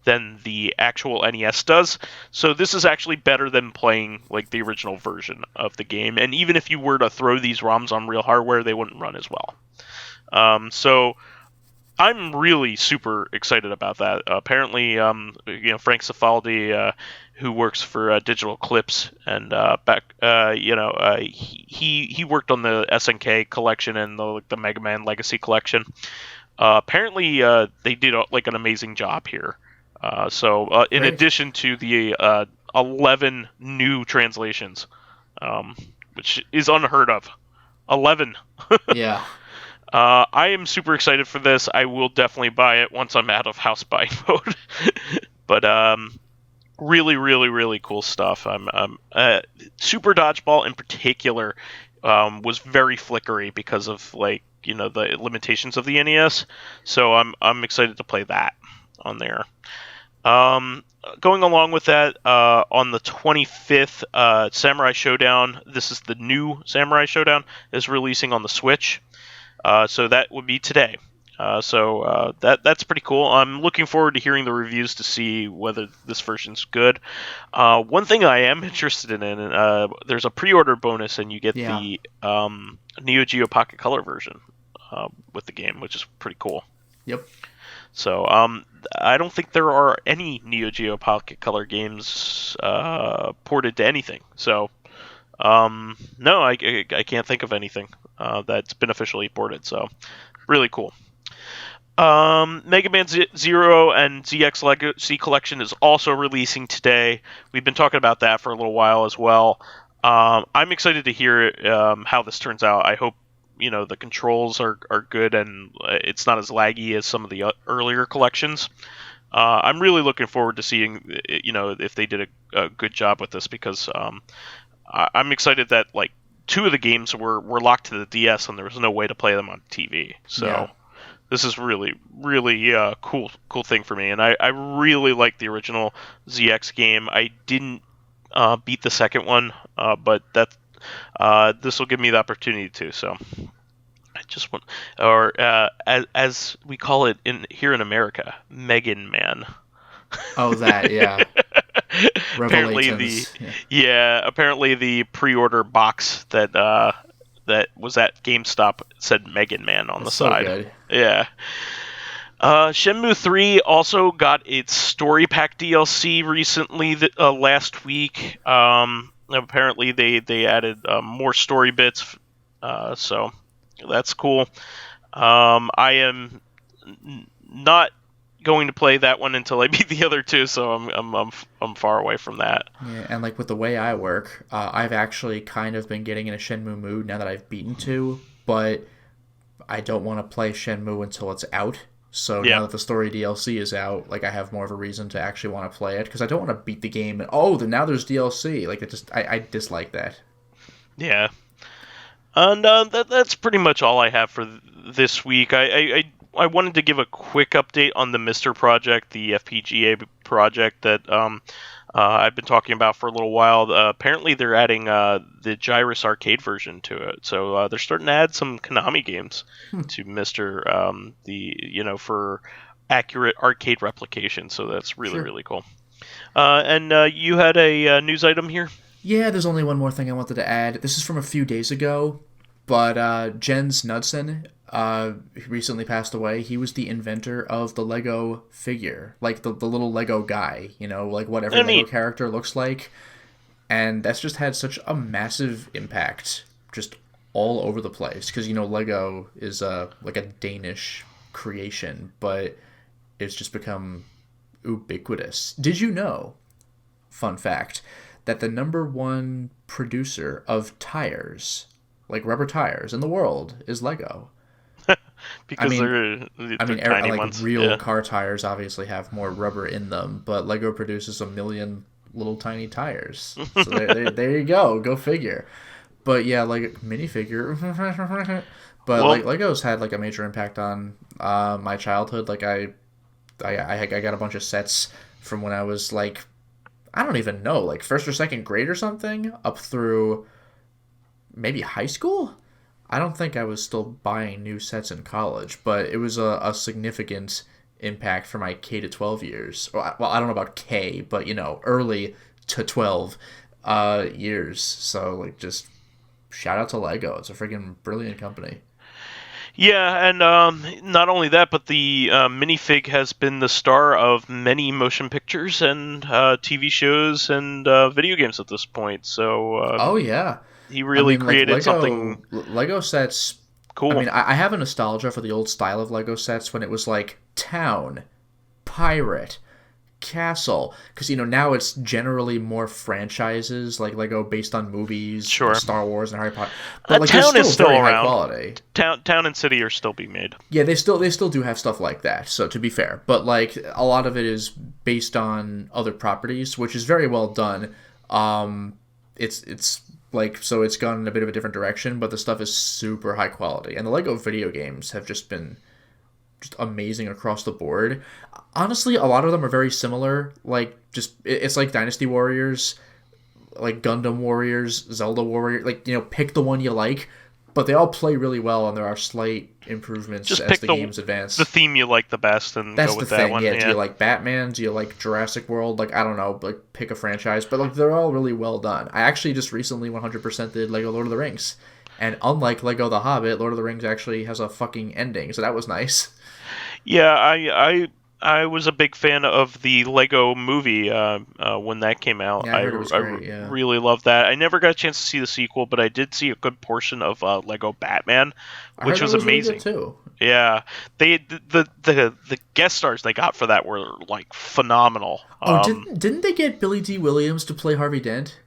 than the actual NES does. So this is actually better than playing the original version of the game. And even if you were to throw these ROMs on real hardware, they wouldn't run as well. So I'm really super excited about that. Apparently, Frank Cifaldi, who works for Digital Clips, and he worked on the SNK collection and the Mega Man Legacy collection. Apparently, they did an amazing job here. In addition to the 11 new translations, which is unheard of, 11. Yeah. I am super excited for this. I will definitely buy it once I'm out of house buying mode. But really, really, really cool stuff. Super Dodgeball in particular was very flickery because of the limitations of the NES. So I'm excited to play that on there. Going along with that, on the 25th, Samurai Shodown. This is the new Samurai Shodown, is releasing on the Switch. So that would be today. That's pretty cool. I'm looking forward to hearing the reviews to see whether this version's good. One thing I am interested in, there's a pre-order bonus, and you get the Neo Geo Pocket Color version with the game, which is pretty cool. Yep. So I don't think there are any Neo Geo Pocket Color games ported to anything. So no, I can't think of anything that's been officially ported. So really cool. Mega Man Zero and ZX Legacy Collection is also releasing today. We've been talking about that for a little while as well. I'm excited to hear how this turns out. I hope the controls are good and it's not as laggy as some of the earlier collections. I'm really looking forward to seeing if they did a good job with this, because I'm excited that two of the games were locked to the DS and there was no way to play them on TV. So this is really, really cool thing for me. And I really like the original ZX game. I didn't beat the second one, but this will give me the opportunity to. So I just want, or as we call it here in America, Megan Man. Oh, that, yeah. Apparently the pre-order box that was at GameStop said Megan Man on the side. Good. Yeah. Shenmue 3 also got its story pack DLC recently, last week. Apparently they added more story bits, so that's cool. I am not going to play that one until I beat the other two, so I'm far away from that. Yeah, and with the way I work, I've actually kind of been getting in a Shenmue mood now that I've beaten 2, but I don't want to play Shenmue until it's out. So now that the story DLC is out, I have more of a reason to actually want to play it, because I don't want to beat the game and now there's DLC. I dislike that. Yeah. And that's pretty much all I have for this week. I wanted to give a quick update on the Mr. Projekt, the FPGA project that I've been talking about for a little while. Apparently they're adding the Gyruss arcade version to it, so they're starting to add some Konami games to Mr. For accurate arcade replication. So that's really really cool. And you had a news item here? Yeah, there's only one more thing I wanted to add. This is from a few days ago, but Jens Knudsen recently passed away. He was the inventor of the Lego figure, the little Lego guy, what every Lego character looks like. And that's just had such a massive impact just all over the place, because Lego is a Danish creation, but it's just become ubiquitous. Did you know, fun fact, that the number 1 producer of tires, rubber tires in the world, is Lego? Because they're tiny ones. Real car tires obviously have more rubber in them, but Lego produces 1 million little tiny tires. So there you go figure. But yeah, minifigure. But Lego's had a major impact on my childhood. I got a bunch of sets from when I was I don't even know, first or second grade or something, up through maybe high school. I don't think I was still buying new sets in college, but it was a significant impact for my K to 12 years. Well, I don't know about K, but early to 12 years. So just shout out to Lego. It's a freaking brilliant company. Yeah, and not only that, but the minifig has been the star of many motion pictures and TV shows and video games at this point. So oh yeah, he really created Lego, something Lego sets. cool. I mean, I have a nostalgia for the old style of Lego sets when it was like town, pirate, castle, because now it's generally more franchises like Lego based on movies, Sure. Star Wars and Harry Potter. But like, town is still very around. High quality. Town and city are still being made. Yeah, they still do have stuff like that. So to be fair, but like a lot of it is based on other properties, which is very well done. It's like, so it's gone in a bit of a different direction, but the stuff is super high quality, and the Lego video games have just been amazing across the board. Honestly, a lot of them are very similar. Like, just it's like Dynasty Warriors, like Gundam Warriors, Zelda Warrior. Like, pick the one you like, but they all play really well, and there are slight improvements Just as pick the games advance. The theme you like the best, and that's go with the thing. that one. Yeah, do you like Batman? Do you like Jurassic World? Like, I don't know, like pick a franchise, but like they're all really well done. I actually just recently 100% did Lego Lord of the Rings, and unlike Lego The Hobbit, Lord of the Rings actually has a fucking ending, so that was nice. Yeah, I was a big fan of the Lego movie when that came out. Yeah, I heard it was great, yeah. Really loved that. I never got a chance to see the sequel, but I did see a good portion of Lego Batman, which was amazing. Really good too. Yeah, the guest stars they got for that were like phenomenal. Didn't they get Billy D. Williams to play Harvey Dent?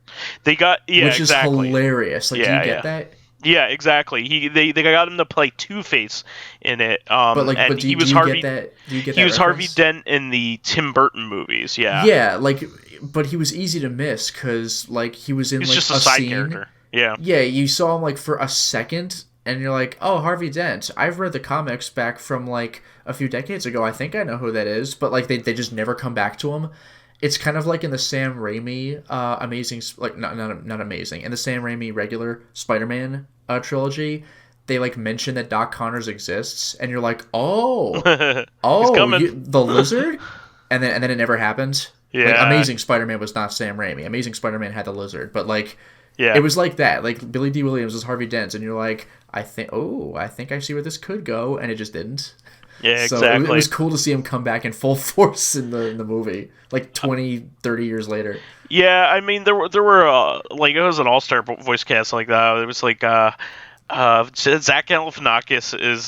They got which is hilarious. Like, do you get that? Yeah, exactly. They got him to play Two-Face in it. But he was Harvey. He was Harvey Dent in the Tim Burton movies. Yeah. Yeah, like, but he was easy to miss because like he was in like just a side scene. Character. Yeah. Yeah, you saw him like for a second, and you're like, oh, Harvey Dent. I've read the comics back from like a few decades ago. I think I know who that is, but like they just never come back to him. It's kind of like in the Sam Raimi amazing, like not amazing, in the Sam Raimi regular Spider-Man trilogy, they like mention that Doc Connors exists, and you're like, oh, the lizard, and then it never happened. Yeah, like, Amazing Spider-Man was not Sam Raimi. Amazing Spider-Man had the lizard, but like, yeah, it was like that. Like Billy D. Williams was Harvey Dent, and you're like, I think I see where this could go, and it just didn't. Yeah, so exactly. It was cool to see him come back in full force in the movie, like 20, 30 years later. Yeah, I mean, there were like, it was an all-star voice cast like that. It was like Zach Galifianakis is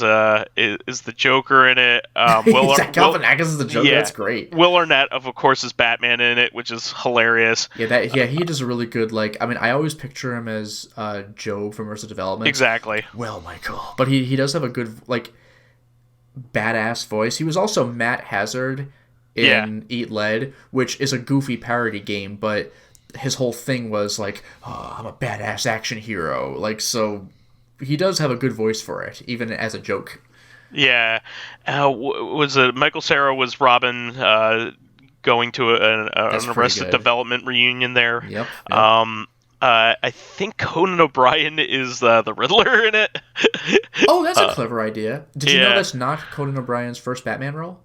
the Joker in it. Zach Galifianakis is the Joker. Yeah. That's great. Will Arnett, of course, is Batman in it, which is hilarious. Yeah, he does a really good, like, I mean, I always picture him as Joe from Arrested Development. Exactly. Well, Michael. But he does have a good, like, badass voice. He was also Matt Hazard in Eat Lead, which is a goofy parody game, but his whole thing was like, oh, I'm a badass action hero. Like, so he does have a good voice for it, even as a joke. Yeah. Was it Michael Cera was Robin going to an Arrested Development reunion there? Yep. I think Conan O'Brien is the Riddler in it. Oh, that's a clever idea. Did you know that's not Conan O'Brien's first Batman role?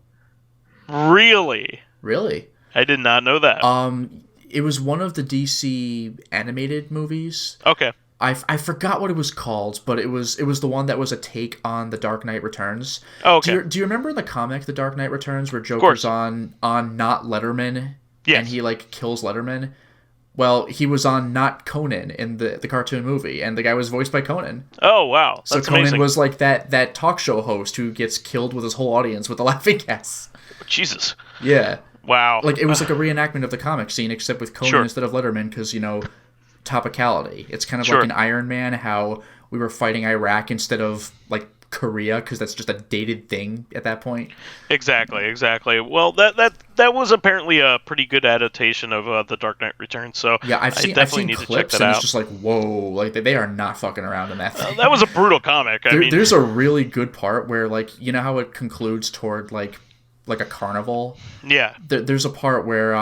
Really? Really? I did not know that. It was one of the DC animated movies. Okay. I forgot what it was called, but it was the one that was a take on The Dark Knight Returns. Oh, okay. Do you remember the comic The Dark Knight Returns where Joker's on not Letterman? Yes. And he like kills Letterman? Well, he was on not Conan in the cartoon movie, and the guy was voiced by Conan. Oh, wow. That's so Conan amazing. was like that talk show host who gets killed with his whole audience with the laughing gas. Jesus. Yeah. Wow. Like, it was like a reenactment of the comic scene, except with Conan instead of Letterman, because, topicality. It's kind of like in Iron Man, how we were fighting Iraq instead of, like, Korea, because that's just a dated thing at that point. Exactly. Well, that was apparently a pretty good adaptation of The Dark Knight Returns, so yeah, I've seen clips, and it's just like, whoa, like, they are not fucking around in that thing. That was a brutal comic. There's a really good part where, like, you know how it concludes toward, like a carnival? Yeah. There's a part where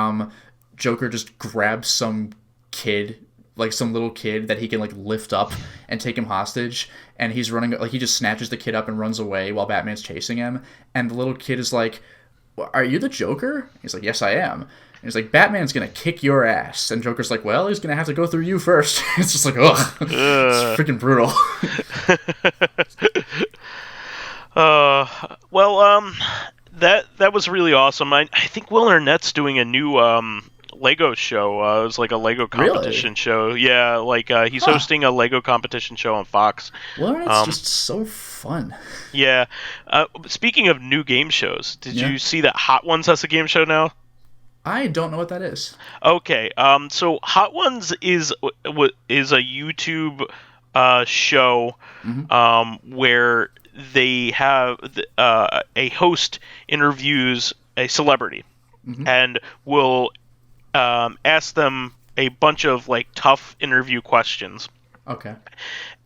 Joker just grabs some kid, like some little kid that he can like lift up and take him hostage, and he's running, like, he just snatches the kid up and runs away while Batman's chasing him, and the little kid is like, are you the Joker? He's like, yes, I am. And he's like, Batman's gonna kick your ass, and Joker's like, well, he's gonna have to go through you first. It's just like, ugh. It's freaking brutal. Well, that was really awesome. I think Will Arnett's doing a new Lego show. It was like a Lego competition show. Yeah, like he's hosting a Lego competition show on Fox. Will Arnett's just so fun. Yeah. Speaking of new game shows, did you see that Hot Ones has a game show now? I don't know what that is. Okay. So Hot Ones is a YouTube show where they have a host interviews a celebrity and will ask them a bunch of like tough interview questions. Okay.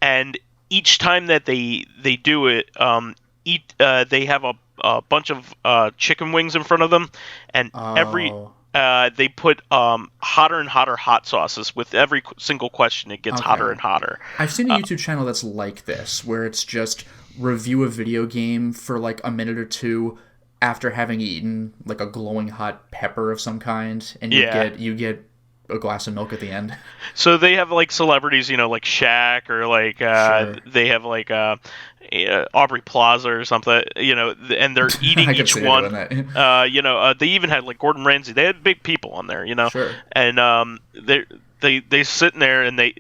And each time that they do it, they have a bunch of chicken wings in front of them, and they put hotter and hotter hot sauces with every single question. It gets hotter and hotter. I've seen a YouTube channel that's like this, where it's just review a video game for like a minute or two after having eaten like a glowing hot pepper of some kind, and you get a glass of milk at the end. So they have like celebrities, like Shaq, or like they have like Aubrey Plaza or something, and they're eating each one. They even had like Gordon Ramsay. They had big people on there, Sure. And they sit in there and they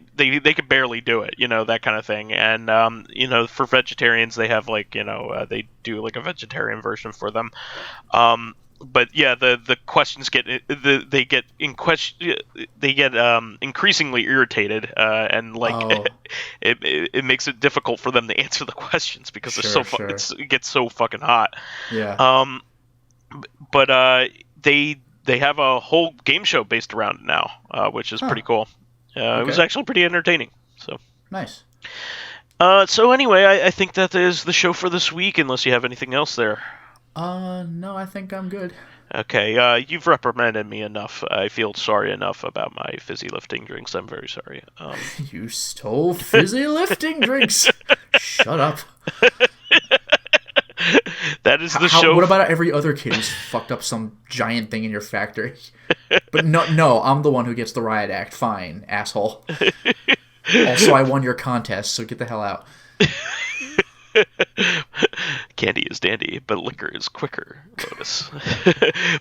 could barely do it, that kind of thing. And for vegetarians, they have like they do like a vegetarian version for them. But yeah, the questions get increasingly irritated, and like it makes it difficult for them to answer the questions because it gets so fucking hot. Yeah. But they have a whole game show based around it now, which is pretty cool. It was actually pretty entertaining. So nice. So anyway, I think that is the show for this week. Unless you have anything else there. No, I think I'm good. Okay, you've reprimanded me enough. I feel sorry enough about my fizzy lifting drinks. I'm very sorry. You stole fizzy lifting drinks. Shut up. That is the show. What about every other kid who's fucked up some giant thing in your factory? But no, I'm the one who gets the riot act. Fine, asshole. Also, I won your contest, so get the hell out. Candy is dandy, but liquor is quicker, Lotus.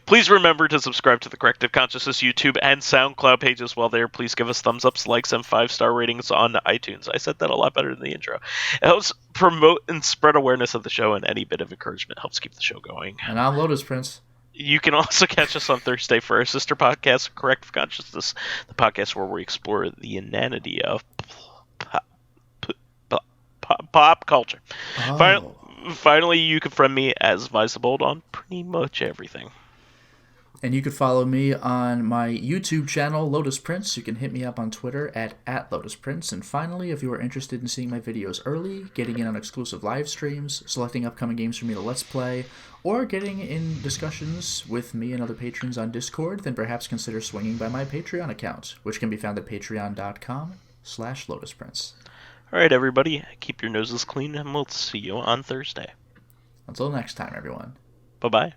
Please remember to subscribe to the Corrective Consciousness YouTube and Soundcloud pages. While there, please give us thumbs ups, likes, and 5-star ratings on iTunes. I said that a lot better than the intro. It helps promote and spread awareness of the show, and any bit of encouragement helps keep the show going. And I'm Lotus Prince. You can also catch us on Thursday for our sister podcast, Corrective Consciousness, the podcast where we explore the inanity of pop culture. Finally, you can friend me as vysethebold on pretty much everything. And you can follow me on my YouTube channel, Lotus Prince. You can hit me up on Twitter at Lotus Prince. And finally, if you are interested in seeing my videos early, getting in on exclusive live streams, selecting upcoming games for me to Let's Play, or getting in discussions with me and other patrons on Discord, then perhaps consider swinging by my Patreon account, which can be found at patreon.com/LotusPrince. All right, everybody, keep your noses clean, and we'll see you on Thursday. Until next time, everyone. Bye-bye.